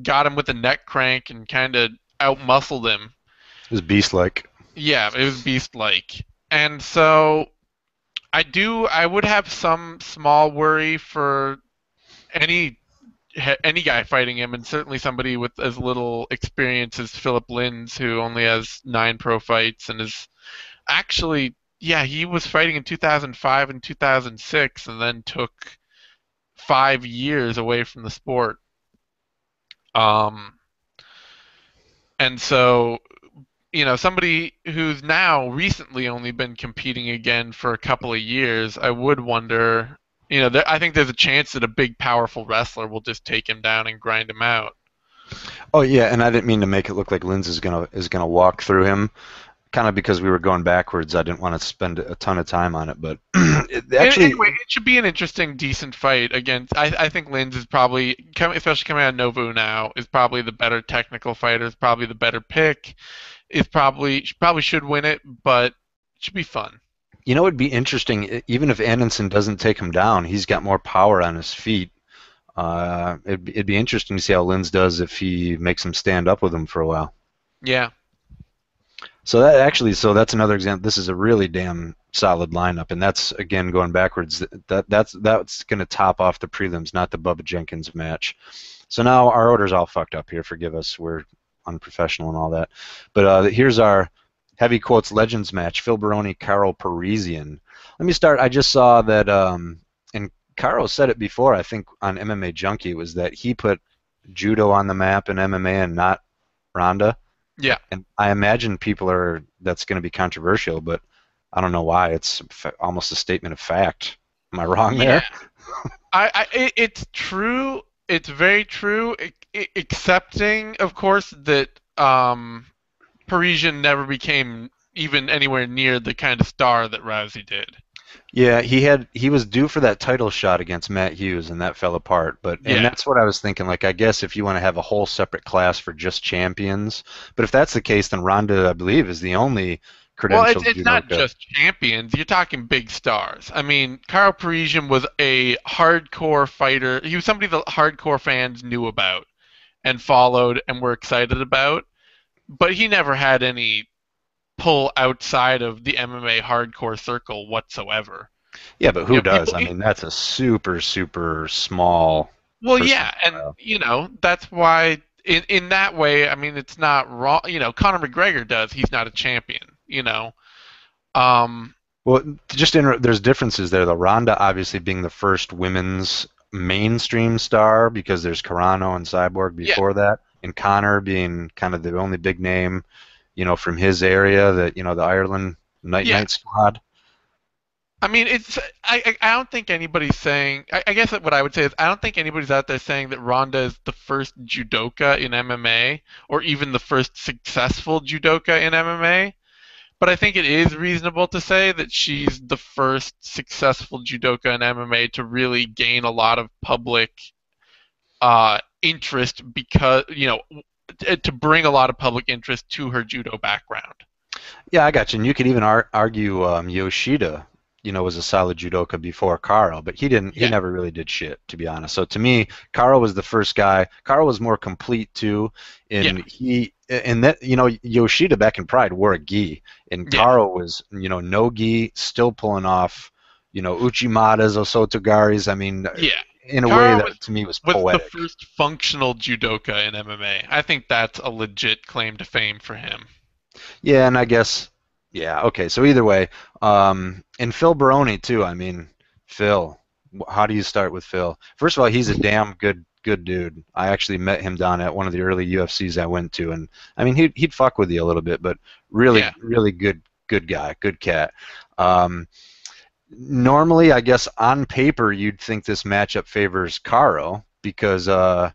got him with a neck crank and kind of outmuscled him. It was beast-like. Yeah, it was beast-like. And so I would have some small worry for any any guy fighting him, and certainly somebody with as little experience as Philip Linz, who only has 9 pro fights and is actually, yeah, he was fighting in 2005 and 2006, and then took 5 years away from the sport. Um, and so somebody who's now recently only been competing again for a couple of years, I would wonder, I think there's a chance that a big, powerful wrestler will just take him down and grind him out. Oh yeah, and I didn't mean to make it look like Linz is gonna walk through him. Kind of because we were going backwards, I didn't want to spend a ton of time on it, but actually, Anyway, it should be an interesting, decent fight against. I think Linz is probably, especially coming out of Novu now, is probably the better technical fighter. Is probably the better pick. Is probably should win it, but it should be fun. it'd be interesting. Even if Anderson doesn't take him down, he's got more power on his feet. It'd be interesting to see how Linz does if he makes him stand up with him for a while. Yeah. So that's another example. This is a really damn solid lineup, and that's again going backwards. That's going to top off the prelims, not the Bubba Jenkins match. So now our order's all fucked up here. Forgive us. We're unprofessional and all that. But here's our heavy quotes legends match: Phil Baroni, Carl Parisian. Let me start. I just saw that, and Carl said it before. I think on MMA Junkie was that he put judo on the map in MMA and not Ronda. Yeah. And I imagine that's going to be controversial, but I don't know why. It's almost a statement of fact. Am I wrong Yeah. there? It's true. It's very true. Excepting, of course, that Parisian never became even anywhere near the kind of star that Rousey did. Yeah, he was due for that title shot against Matt Hughes, and that fell apart. And Yeah. that's what I was thinking. Like, I guess if you want to have a whole separate class for just champions, but if that's the case, then Ronda, I believe, is the only Well, it's credentialed it's not judoka. just champions. You're talking big stars. I mean, Carl Parisian was a hardcore fighter. He was somebody that hardcore fans knew about and followed and were excited about, but he never had any pull outside of the MMA hardcore circle whatsoever. Yeah, but who does? People. I mean, that's a super, super small Well, yeah, and percentile. that's why in that way, I mean, it's not wrong. Conor McGregor does. He's not a champion. Um, Well, there's differences there. The Ronda obviously being the first women's mainstream star because there's Carano and Cyborg yeah, before that, and Connor being kind of the only big name, from his area, that the Ireland Night yeah. Night squad. I mean, I don't think anybody's saying. I guess what I would say is I don't think anybody's out there saying that Ronda is the first judoka in MMA or even the first successful judoka in MMA. But I think it is reasonable to say that she's the first successful judoka in MMA to really gain a lot of public interest because to bring a lot of public interest to her judo background. Yeah, I got you. And you could even argue Yoshida, was a solid judoka before Carl, but he didn't. He Yeah, never really did shit, to be honest. So to me, Carl was the first guy. Carl was more complete too, yeah, and that Yoshida back in Pride wore a gi, and yeah, Carl was no gi, still pulling off Uchimatas, Osotogaris. I mean, yeah. in a way Kara that to me was was the poetic. first functional judoka in MMA. I think that's a legit claim to fame for him. Yeah, and I guess, yeah, okay. So either way, and Phil Baroni too. I mean, Phil, how do you start with Phil? First of all, he's a damn good dude. I actually met him down at one of the early UFCs I went to, and I mean, he'd fuck with you a little bit, but Yeah. really good guy, good cat. Um, Normally, I guess on paper you'd think this matchup favors Caro because, well,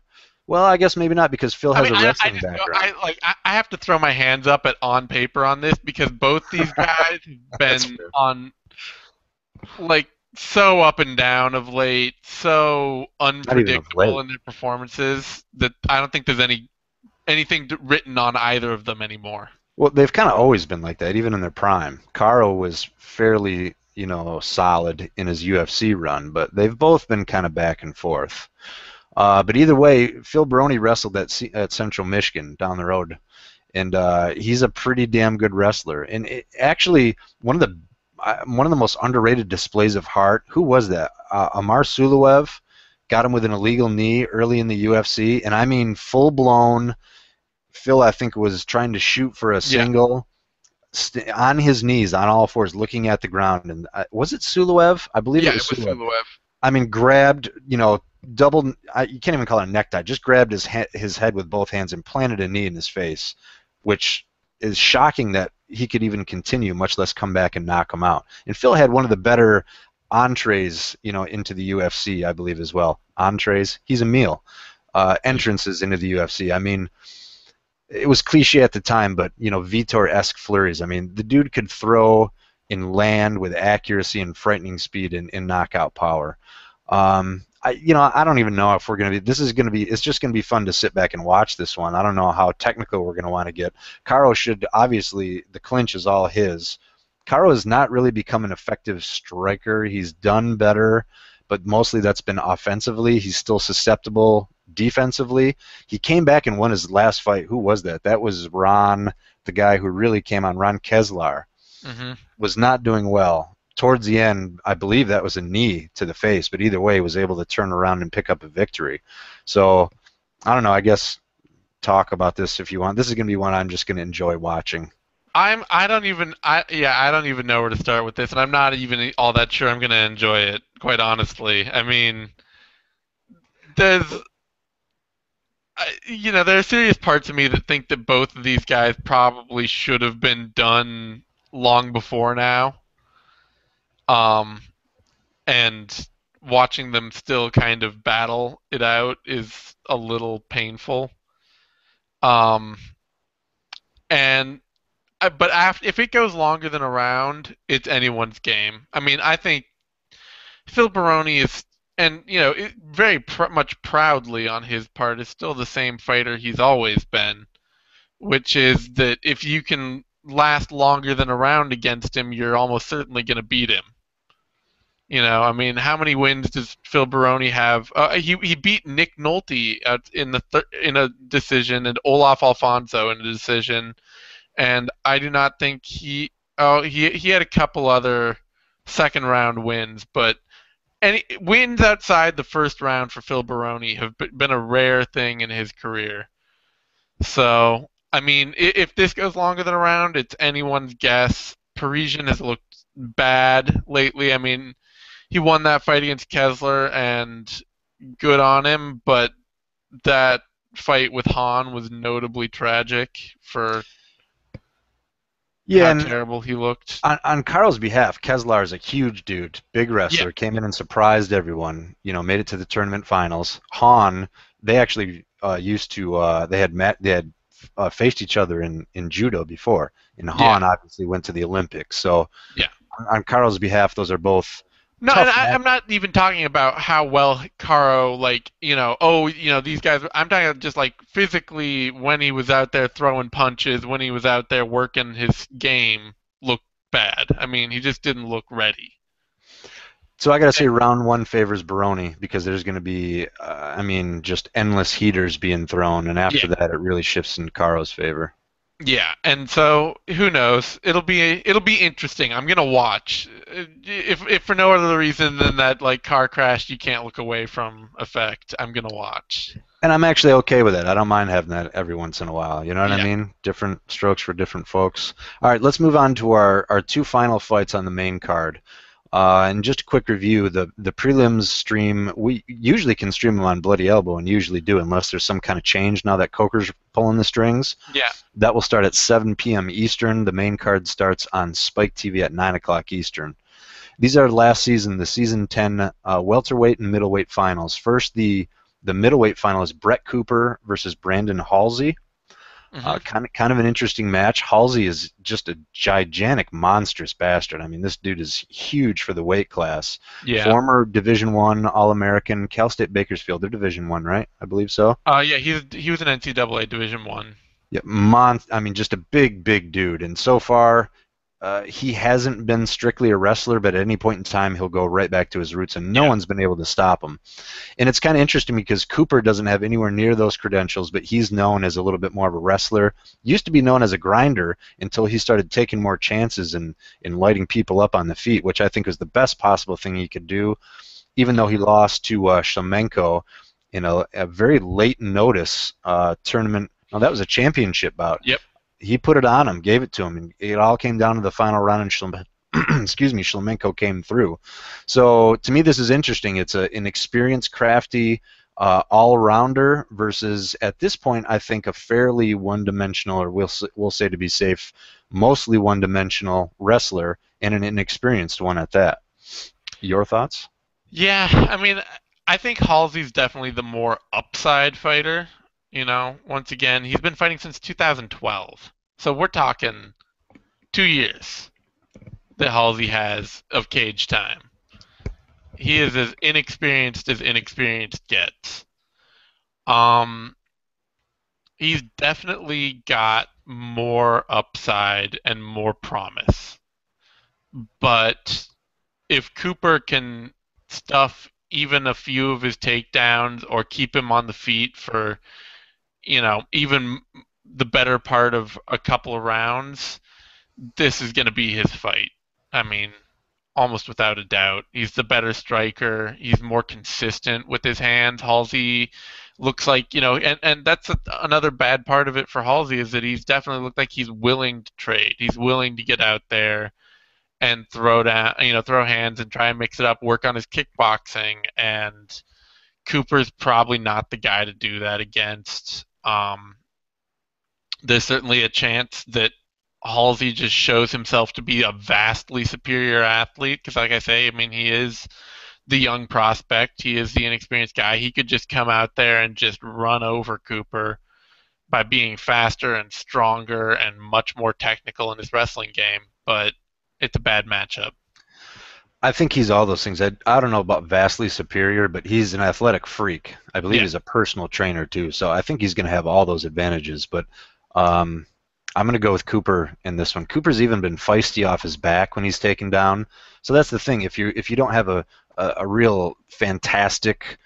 I guess maybe not because Phil I has mean, a I wrestling just go. I background. like. I have to throw my hands up at on paper on this because both these guys have That's been fair. on like so up and down of late, so Not even of unpredictable late. in their performances that I don't think there's anything written on either of them anymore. Well, they've kind of always been like that, even in their prime. Caro was fairly, solid in his UFC run, but they've both been kind of back and forth. But either way, Phil Baroni wrestled at Central Michigan down the road, and he's a pretty damn good wrestler. And actually, one of the most underrated displays of heart. Who was that? Amar Suluev got him with an illegal knee early in the UFC, and I mean full blown. Phil, I think, was trying to shoot for a Yeah, single on his knees, on all fours, looking at the ground. And was it Suluev? I believe it yeah, was it was Suluev. Suluev. I mean, grabbed, double. You can't even call it a necktie. Just grabbed his head with both hands and planted a knee in his face, which is shocking that he could even continue, much less come back and knock him out. And Phil had one of the better entrees, into the UFC, I believe, as well. Entrees. He's a meal. Entrances into the UFC. I mean, it was cliche at the time, but Vitor-esque flurries. I mean, the dude could throw and land with accuracy and frightening speed and knockout power. I don't even know if we're gonna be. This is gonna be. It's just gonna be fun to sit back and watch this one. I don't know how technical we're gonna want to get. Caro should obviously the clinch is all his. Caro has not really become an effective striker. He's done better, but mostly that's been offensively. He's still susceptible defensively. He came back and won his last fight. Who was that? That was Ron, the guy who really came on. Ron Keslar Hmm. was not doing well. Towards the end, I believe that was a knee to the face, but either way, was able to turn around and pick up a victory. So I don't know. I guess talk about this if you want. This is going to be one I'm just going to enjoy watching. I don't even I don't even know where to start with this, and I'm not even all that sure I'm gonna enjoy it, quite honestly. I mean, there's there are serious parts of me that think that both of these guys probably should have been done long before now. Um, and watching them still kind of battle it out is a little painful. Um, and but if it goes longer than a round, it's anyone's game. I mean, I think Phil Baroni is, and very much proudly on his part, is still the same fighter he's always been, which is that if you can last longer than a round against him, you're almost certainly going to beat him. I mean, how many wins does Phil Baroni have? He beat Nick Nolte in a decision and Olaf Alfonso in a decision, and I do not think he had a couple other second round wins, but any wins outside the first round for Phil Baroni have been a rare thing in his career. So, I mean, if this goes longer than a round, it's anyone's guess. Parisian has looked bad lately. I mean, he won that fight against Kessler, and good on him, but that fight with Hahn was notably tragic for. Yeah, how and terrible he looked. on Carl's behalf, Kevlar is a huge dude, big Yeah, wrestler, came in and surprised everyone. Made it to the tournament finals. Han, they actually used to they had faced each other in judo before, and yeah, Han obviously went to the Olympics. So yeah. on Carl's behalf, those are both No, and tough I'm matches. not even talking about how well Caro, like, oh, these guys. I'm talking about just like physically when he was out there throwing punches, when he was out there working his game, looked bad. I mean, he just didn't look ready. So I got to say, round one favors Baroni because there's going to be, just endless heaters being thrown, and Yeah, after that, it really shifts in Caro's favor. yeah, and so who knows? It'll be interesting. I'm gonna watch, if for no other reason than that like car crash you can't look away from effect. I'm gonna watch. And I'm actually okay with it. I don't mind having that every once in a while. You know what I Yeah. mean? Different strokes for different folks. All right, let's move on to our two final fights on the main card. And just a quick review, the prelims stream, we usually can stream them on Bloody Elbow and usually do unless there's some kind of change now that Coker's pulling the strings. Yeah. That will start at 7 p.m. Eastern. The main card starts on Spike TV at 9 o'clock Eastern. These are last season, the season 10 welterweight and middleweight finals. First, the middleweight final is Brett Cooper versus Brandon Halsey. Hmm. Kind of an interesting match. Halsey is just a gigantic, monstrous bastard. I mean, this dude is huge for the weight class. Yeah. Former Division One All-American, Cal State Bakersfield. They're Division One, right? I believe so. Yeah. He was an NCAA Division One. Yeah, I mean, just a big, big dude. And so far, he hasn't been strictly a wrestler, but at any point in time, he'll go right back to his roots, and no Yeah. one's been able to stop him. And it's kind of interesting because Cooper doesn't have anywhere near those credentials, but he's known as a little bit more of a wrestler. Used to be known as a grinder until he started taking more chances in lighting people up on the feet, which I think was the best possible thing he could do, even though he Hmm. lost to Shlemenko in a very late notice tournament. No, that was a championship bout. Yep. He put it on him, gave it to him, and it all came down to the final round, and excuse me, Shlemenko came through. So to me, this is interesting. It's an experienced, crafty all-rounder versus, at this point, I think a fairly one-dimensional, or we'll say to be safe, mostly one-dimensional wrestler, and an inexperienced one at that. Your thoughts? Yeah. I mean, I think Halsey's definitely the more upside fighter. Once again, he's been fighting since 2012. So we're talking 2 years that Halsey has of cage time. He is as inexperienced gets. Um, he's definitely got more upside and more promise. But if Cooper can stuff even a few of his takedowns or keep him on the feet for, even the better part of a couple of rounds, this is going to be his fight. I mean, almost without a doubt. He's the better striker. He's more consistent with his hands. Halsey looks like, and that's another bad part of it for Halsey is that he's definitely looked like he's willing to trade. He's willing to get out there and throw down, throw hands and try and mix it up, work on his kickboxing. And Cooper's probably not the guy to do that against. There's certainly a chance that Halsey just shows himself to be a vastly superior athlete because, like I say, I mean, he is the young prospect. He is the inexperienced guy. He could just come out there and just run over Cooper by being faster and stronger and much more technical in his wrestling game, but it's a bad matchup. I think he's all those things. I don't know about vastly superior, but he's an athletic freak. I believe Yeah. he's a personal trainer too, so I think he's going to have all those advantages. But um, I'm going to go with Cooper in this one. Cooper's even been feisty off his back when he's taken down. So that's the thing. If you don't have a real fantastic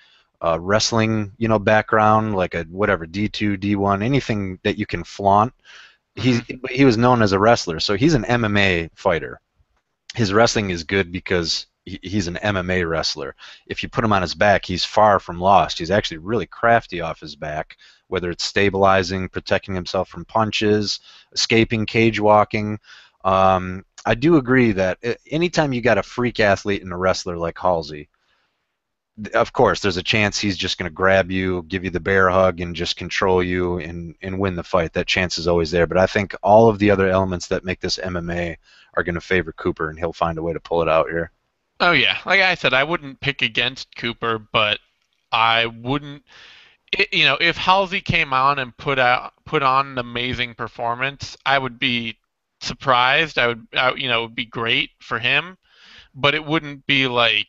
wrestling background like a whatever D2 D1 anything that you can flaunt, Hmm. he was known as a wrestler. So he's an MMA fighter. His wrestling is good because he's an MMA wrestler. If you put him on his back, he's far from lost. He's actually really crafty off his back, whether it's stabilizing, protecting himself from punches, escaping, cage walking. I do agree that anytime you got a freak athlete and a wrestler like Halsey, of course, there's a chance he's just going to grab you, give you the bear hug, and just control you and win the fight. That chance is always there. But I think all of the other elements that make this MMA are going to favor Cooper, and he'll find a way to pull it out here. Oh yeah, like I said, I wouldn't pick against Cooper, but I wouldn't. If Halsey came on and put on an amazing performance, I would be surprised. It would be great for him, but it wouldn't be like,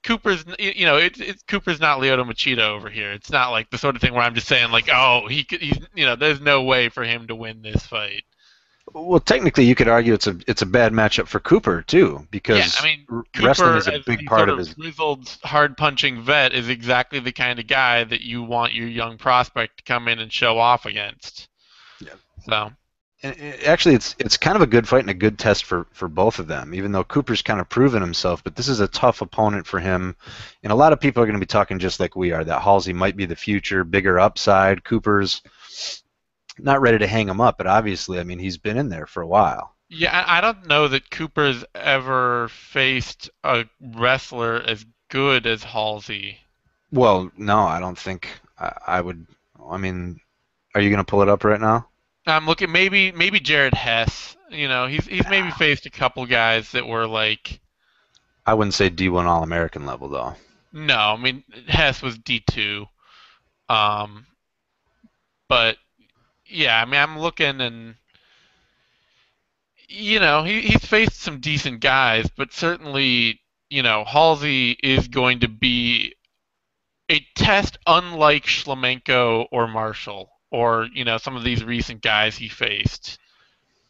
Cooper's, it's Cooper's not Lyoto Machida over here. It's not like the sort of thing where I'm just saying like, oh, there's no way for him to win this fight. Well, technically, you could argue it's a bad matchup for Cooper too, Yeah, I because mean, wrestling Cooper, is a as big the part sort of of his. grizzled, hard-punching vet, is exactly the kind of guy that you want your young prospect to come in and show off against. Yeah. So, Actually, it's kind of a good fight and a good test for both of them. Even though Cooper's kind of proven himself, but this is a tough opponent for him, and a lot of people are going to be talking just like we are. That Halsey might be the future, bigger upside. Cooper's not ready to hang him up, but obviously, I mean, he's been in there for a while. yeah, I don't know that Cooper's ever faced a wrestler as good as Halsey. Well, no, I don't think I would. I mean, are you going to pull it up right now? I'm looking maybe Jared Hess. He's maybe faced a couple guys that were like, I wouldn't say D1 All-American level though. no, I mean Hess was D2. Um, but yeah, I mean I'm looking and he's faced some decent guys, but certainly, Halsey is going to be a test unlike Shlemenko or Marshall or, some of these recent guys he faced.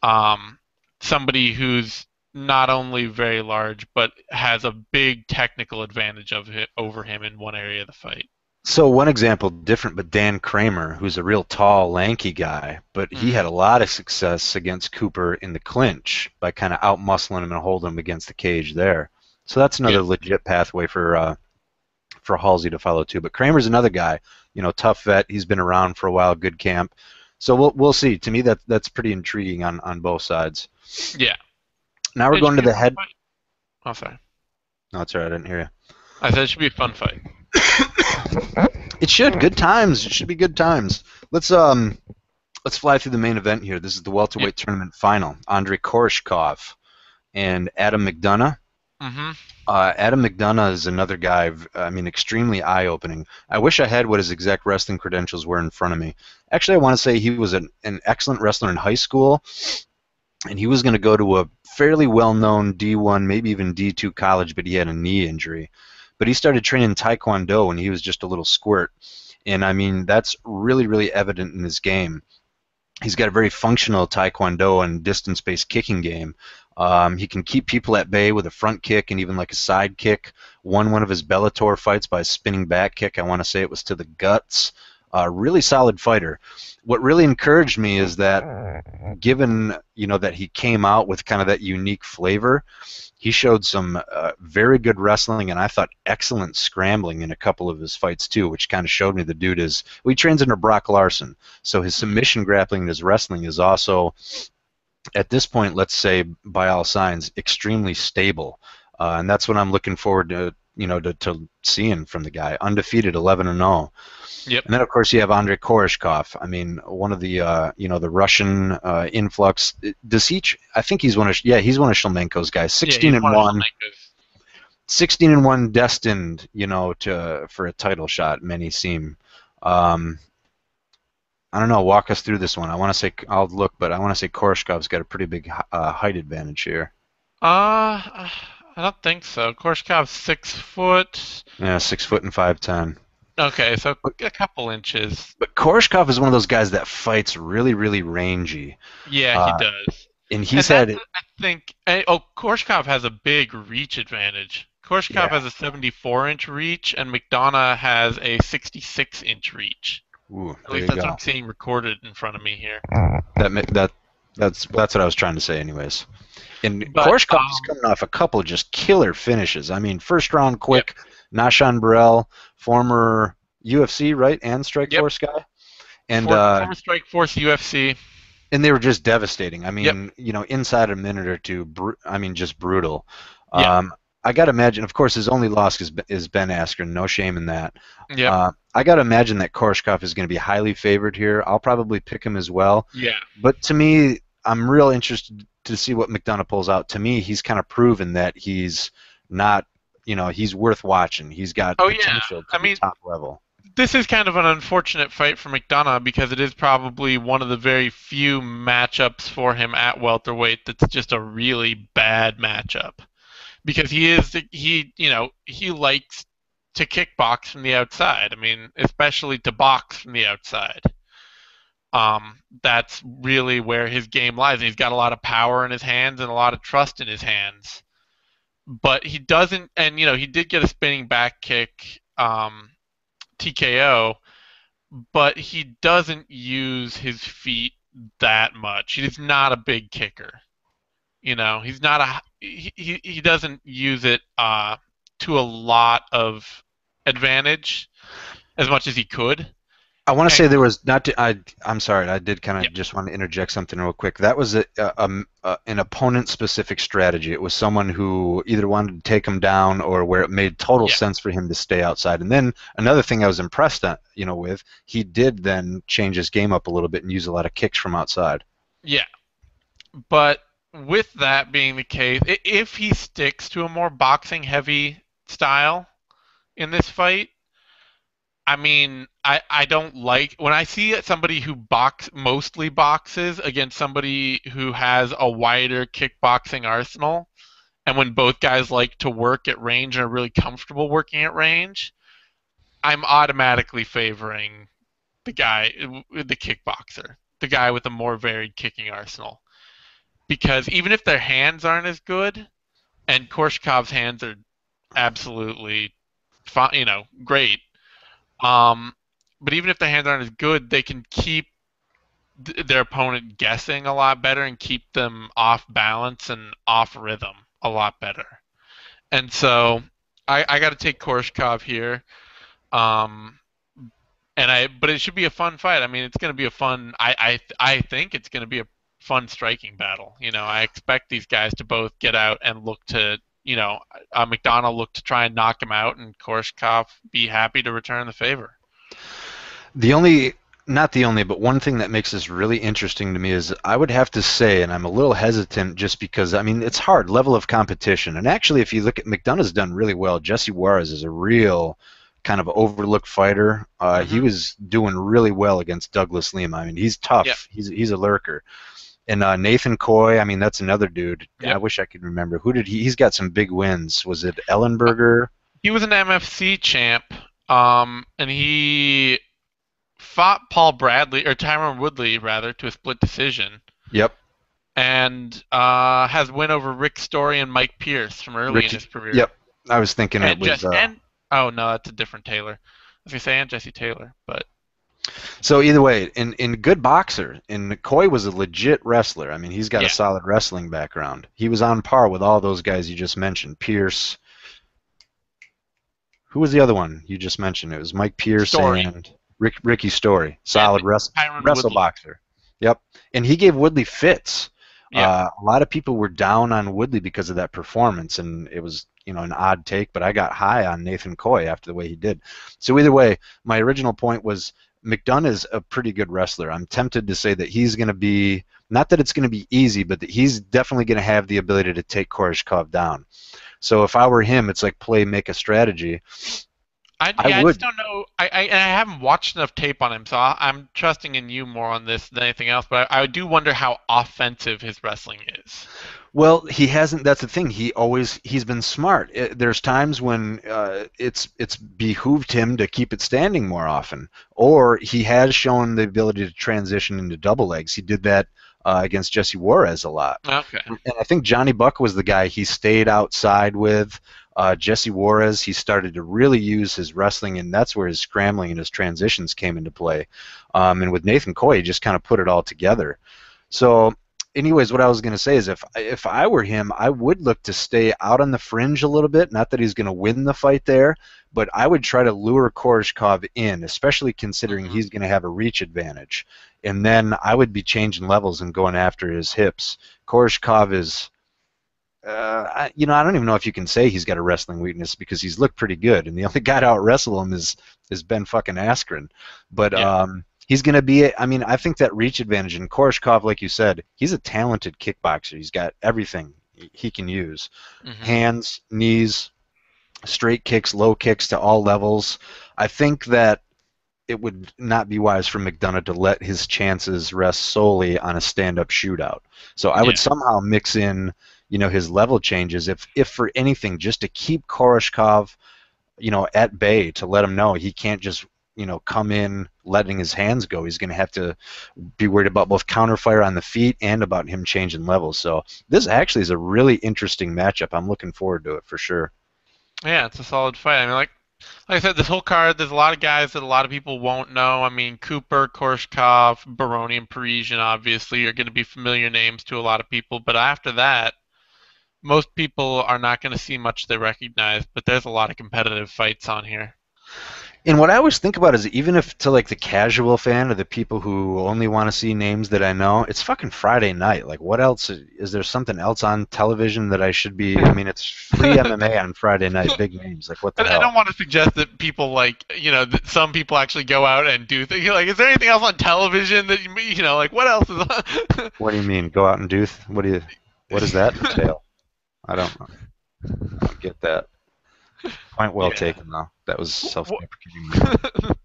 Um, Somebody who's not only very large, but has a big technical advantage over him in one area of the fight. So one example different, but Dan Kramer, who's a real tall, lanky guy, but he had Hmm. a lot of success against Cooper in the clinch by kind of out-muscling him and holding him against the cage there. So that's Yeah. another legit pathway for Halsey to follow too. But Kramer's another guy, tough vet. He's been around for a while, good camp. So we'll see. To me, that's pretty intriguing on both sides. Yeah. Now we're It going should to be a the fun head. fight. Oh, sorry. No, it's all right. I didn't hear you. I said it should be a fun fight. It should. Good times. It should be good times. Let's fly through the main event here. This is the Yep. welterweight tournament final. Andrei Koreshkov and Adam McDonough. Hmm. Adam McDonough is another guy. I mean, extremely eye-opening. I wish I had what his exact wrestling credentials were in front of me. Actually, I want to say he was an excellent wrestler in high school, and he was going to go to a fairly well-known D1, maybe even D2 college, but he had a knee injury. But he started training Taekwondo when he was just a little squirt. And I mean, that's really, really evident in his game. He's got a very functional Taekwondo and distance-based kicking game. He can keep people at bay with a front kick and even like a side kick. Won one of his Bellator fights by a spinning back kick. I want to say it was to the guts. Really solid fighter. What really encouraged me is that given that he came out with kind of that unique flavor, he showed some very good wrestling and I thought excellent scrambling in a couple of his fights too, which kind of showed me the dude is. Well, he trains under Brock Larson, so his submission grappling and his wrestling is also, at this point, let's say by all signs, extremely stable, and that's what I'm looking forward to. To seeing from the guy, undefeated, 11-0. Yep. And then, of course, you have Andrei Koreshkov. I mean, one of the the Russian influx. Does he? I think he's one of he's one of Shlemenko's guys. Yeah, 16 he's and one of one. Shlemenko's. 16 and one, destined, to for a title shot. Many seem. I don't know. Walk us through this one. I want to say I'll look, but I want to say Koreshkov's got a pretty big height advantage here. I don't think so. Korshkov's 6 foot. Yeah, 6 foot and 5'10". Okay, so a couple inches. But Koreshkov is one of those guys that fights really, really rangy. Yeah, he Uh, does. and And he's that's, had, I think, Korshkov has a big reach advantage. Korshkov yeah. has a 74-inch reach, and McDonough has a 66-inch reach. Ooh, At there least you that's what go. I'm seeing recorded in front of me here. That's what I was trying to say, anyways. And But Koreshkov is coming off a couple of just killer finishes. I mean, first round yep, quick, Nashan Burrell, former UFC, right, and yep. Strikeforce guy, and Former Strikeforce UFC. and they were just devastating. I Yep, mean, inside a minute or two, I mean, just brutal. yeah. I got to imagine, of course, his only loss is Ben Askren. No shame in that. Yep. I got to imagine that Koreshkov is going to be highly favored here. I'll probably pick him as well. Yeah. But to me, I'm real interested to see what McDonough pulls out. To me, he's kind of proven that he's not, he's worth watching. He's got Oh yeah. potential I to be mean, top level. this is kind of an unfortunate fight for McDonough because it is probably one of the very few matchups for him at welterweight that's just a really bad matchup. Because he likes to kickbox from the outside. I mean, especially to box from the outside. That's really where his game lies. He's got a lot of power in his hands and a lot of trust in his hands. But he doesn't, and he did get a spinning back kick, TKO, but he doesn't use his feet that much. He's not a big kicker. He's not he doesn't use it to a lot of advantage as much as he could. I want to And say there was not. I'm sorry. I did kind yeah, of just want to interject something real quick. That was an opponent-specific strategy. It was someone who either wanted to take him down or where it made total yeah, sense for him to stay outside. And then another thing I was impressed at, with, he did then change his game up a little bit and use a lot of kicks from outside. yeah. But with that being the case, if he sticks to a more boxing heavy style in this fight, I mean, I don't like when I see somebody who mostly boxes against somebody who has a wider kickboxing arsenal, and when both guys like to work at range and are really comfortable working at range, I'm automatically favoring the kickboxer, the guy with a more varied kicking arsenal. Because even if their hands aren't as good, and Korshkov's hands are absolutely fine, great. Um, but even if their hands aren't as good, they can keep their opponent guessing a lot better and keep them off balance and off rhythm a lot better. And so I got to take Korshkov here. Um, but it should be a fun fight. I mean, it's going to be a fun. I think it's going to be a fun striking battle. I expect these guys to both get out and look to, McDonald look to try and knock him out, and Korshkov be happy to return the favor. The only, not the only, but one thing that makes this really interesting to me is I would have to say, and I'm a little hesitant just because, I mean, it's hard, level of competition. And actually, if you look at McDonough's done really well. Jesse Juarez is a real kind of overlooked fighter. He Mm-hmm. was doing really well against Douglas Lima. I mean, he's Yep. tough. He's a lurker. And Nathan Coy, I mean, that's another dude. I Yep. wish I could remember. Who did he? He's got some big wins. Was it Ellenberger? He was an MFC champ, and he fought Paul Bradley or Tyron Woodley rather to a split decision, Yep. and has win over Rick Story and Mike Pierce from early in Ricky. his career. Yep. I was thinking it And was. Jesse and oh no, that's a different Taylor. I was gonna say and Jesse Taylor, but So either way, in good boxer, and Coy was a legit wrestler. I mean, he's got a yeah, solid wrestling background. He was on par with all those guys you just mentioned. Pierce. Who was the other one you just mentioned? It was Mike Pierce Story and Ricky Story. and Solid Tyron wrestle Woodley. boxer. Yep. And he gave Woodley fits. Yeah, A lot of people were down on Woodley because of that performance, and it was an odd take, but I got high on Nathan Coy after the way he did. So either way, my original point was McDonough is a pretty good wrestler. I'm tempted to say that he's going to be, not that it's going to be easy, but that he's definitely going to have the ability to take Koreshkov down. So if I were him, it's like make a strategy. I I just would. don't know. I haven't watched enough tape on him, so I'm trusting in you more on this than anything else. But I do wonder how offensive his wrestling is. Well, he hasn't. That's the thing. He's been smart. There's times when it's behooved him to keep it standing more often, or he has shown the ability to transition into double legs. He did that against Jesse Juarez a lot, Okay. and I think Johnny Buck was the guy he stayed outside with. Jesse Juarez, he started to really use his wrestling, and that's where his scrambling and his transitions came into play. And with Nathan Coy, he just kind of put it all together. So anyways, what I was going to say is if I were him, I would look to stay out on the fringe a little bit. Not that he's going to win the fight there, but I would try to lure Koreshkov in, especially considering Hmm. he's going to have a reach advantage. And then I would be changing levels and going after his hips. Koreshkov is I don't even know if you can say he's got a wrestling weakness because he's looked pretty good, and the only guy to out wrestle him is Ben fucking Askren. But Yeah. he's going to be. I mean, I think that reach advantage and Koreshkov, like you said, he's a talented kickboxer. He's got everything he can use: Hmm. hands, knees, straight kicks, low kicks to all levels. I think that it would not be wise for McDonough to let his chances rest solely on a stand-up shootout. So I would Yeah. somehow mix in, his level changes, if for anything, just to keep Koreshkov, at bay, to let him know he can't just, come in letting his hands go. He's going to have to be worried about both counterfire on the feet and about him changing levels. So this actually is a really interesting matchup. I'm looking forward to it for sure. Yeah, it's a solid fight. I mean, like I said, this whole card, there's a lot of guys that a lot of people won't know. I mean, Cooper, Korshkov, Baroni, and Parisian obviously are going to be familiar names to a lot of people. But after that, most people are not going to see much they recognize. But there's a lot of competitive fights on here. And what I always think about is even if to like the casual fan or the people who only want to see names that I know, it's fucking Friday night. Like, what else is there something else on television that I should be? I mean, it's free MMA on Friday night, big names. Like, what the I don't hell? want to suggest that people that some people actually go out and do things. Like, is there anything else on television that like what else is on? What do you mean? Go out and do? What does that entail? I don't get that. Point well Yeah. taken, though. That was Wh- self-deprecating of me.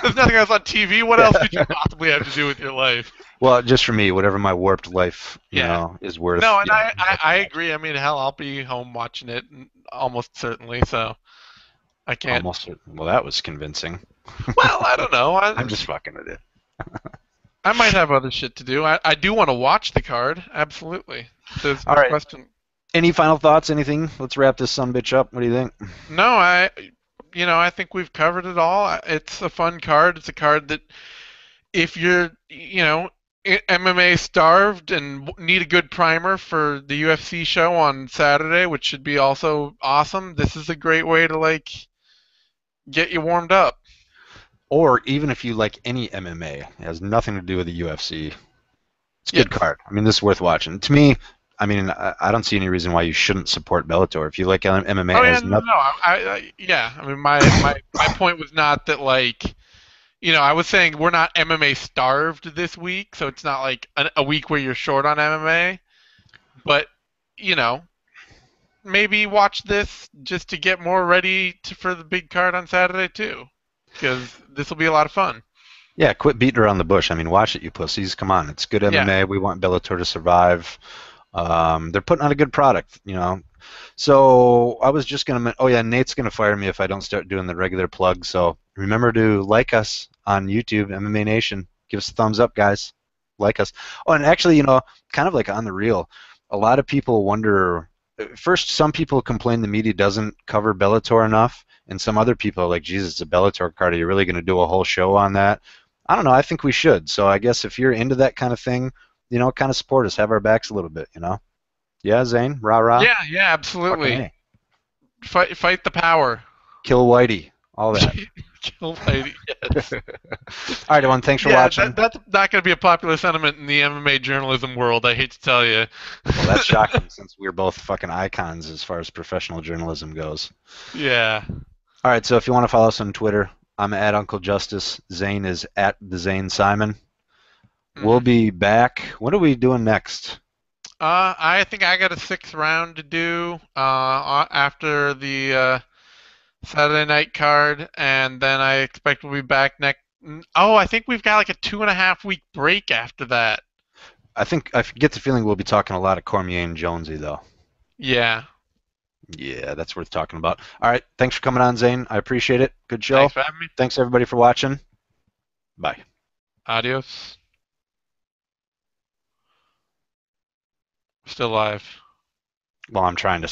There's nothing else on TV. What else could you possibly have to do with your life? Well, just for me, whatever my warped life, Yeah. is No, worth, and I watching. agree. I mean, hell, I'll be home watching it almost certainly. So I can't. Almost. Well, that was convincing. Well, I don't know. I'm just fucking with it. I might have other shit to do. I do want to watch the card. Absolutely. There's All no right. question. Any final thoughts? Anything? Let's wrap this son bitch up. What do you think? No, I think we've covered it all. It's a fun card. It's a card that if you're, MMA starved and need a good primer for the UFC show on Saturday, which should be also awesome, this is a great way to get you warmed up. Or even if you like any MMA, it has nothing to do with the UFC. It's a good Yes. card. I mean, this is worth watching. To me, I mean, I don't see any reason why you shouldn't support Bellator. If you like MMA, Oh it yeah, has no, nothing. no. Yeah. I mean, my point was not that I was saying we're not MMA starved this week, so it's not like a week where you're short on MMA. But you know, maybe watch this just to get more ready for the big card on Saturday too, because this will be a lot of fun. Yeah, quit beating around the bush. I mean, watch it, you pussies. Come on, it's good Yeah, MMA. We want Bellator to survive. They're putting out a good product. So I was just gonna. Oh yeah, Nate's gonna fire me if I don't start doing the regular plug. So remember to like us on YouTube, MMA Nation. Give us a thumbs up, guys. Like us. Oh, and actually, kind of like on the real, a lot of people wonder. First, some people complain the media doesn't cover Bellator enough, and some other people are like, Jesus, it's a Bellator card. Are you really going to do a whole show on that? I don't know. I think we should. So I guess if you're into that kind of thing, kind of support us, have our backs a little bit. Yeah, Zane, rah rah, yeah, fucking absolutely. a, Fight the power. kill Whitey, all that. Kill lady. Yes. All right, everyone, thanks for Yeah, watching. that's not going to be a popular sentiment in the MMA journalism world. I hate to tell you. Well, that's shocking since we're both fucking icons as far as professional journalism goes. Yeah. All right, so if you want to follow us on Twitter, I'm at Uncle Justice. Zane is at the Zane Simon. We'll Hmm. be back. What are we doing next? I think I got a sixth round to do after the Saturday night card, and then I expect we'll be back next. Oh, I think we've got like a 2.5 week break after that. I think I get the feeling we'll be talking a lot of Cormier and Jonesy, though. Yeah. Yeah, that's worth talking about. All right, thanks for coming on, Zane. I appreciate it. Good show. Thanks for having me. Thanks everybody for watching. Bye. Adios. Still live. Well, I'm trying to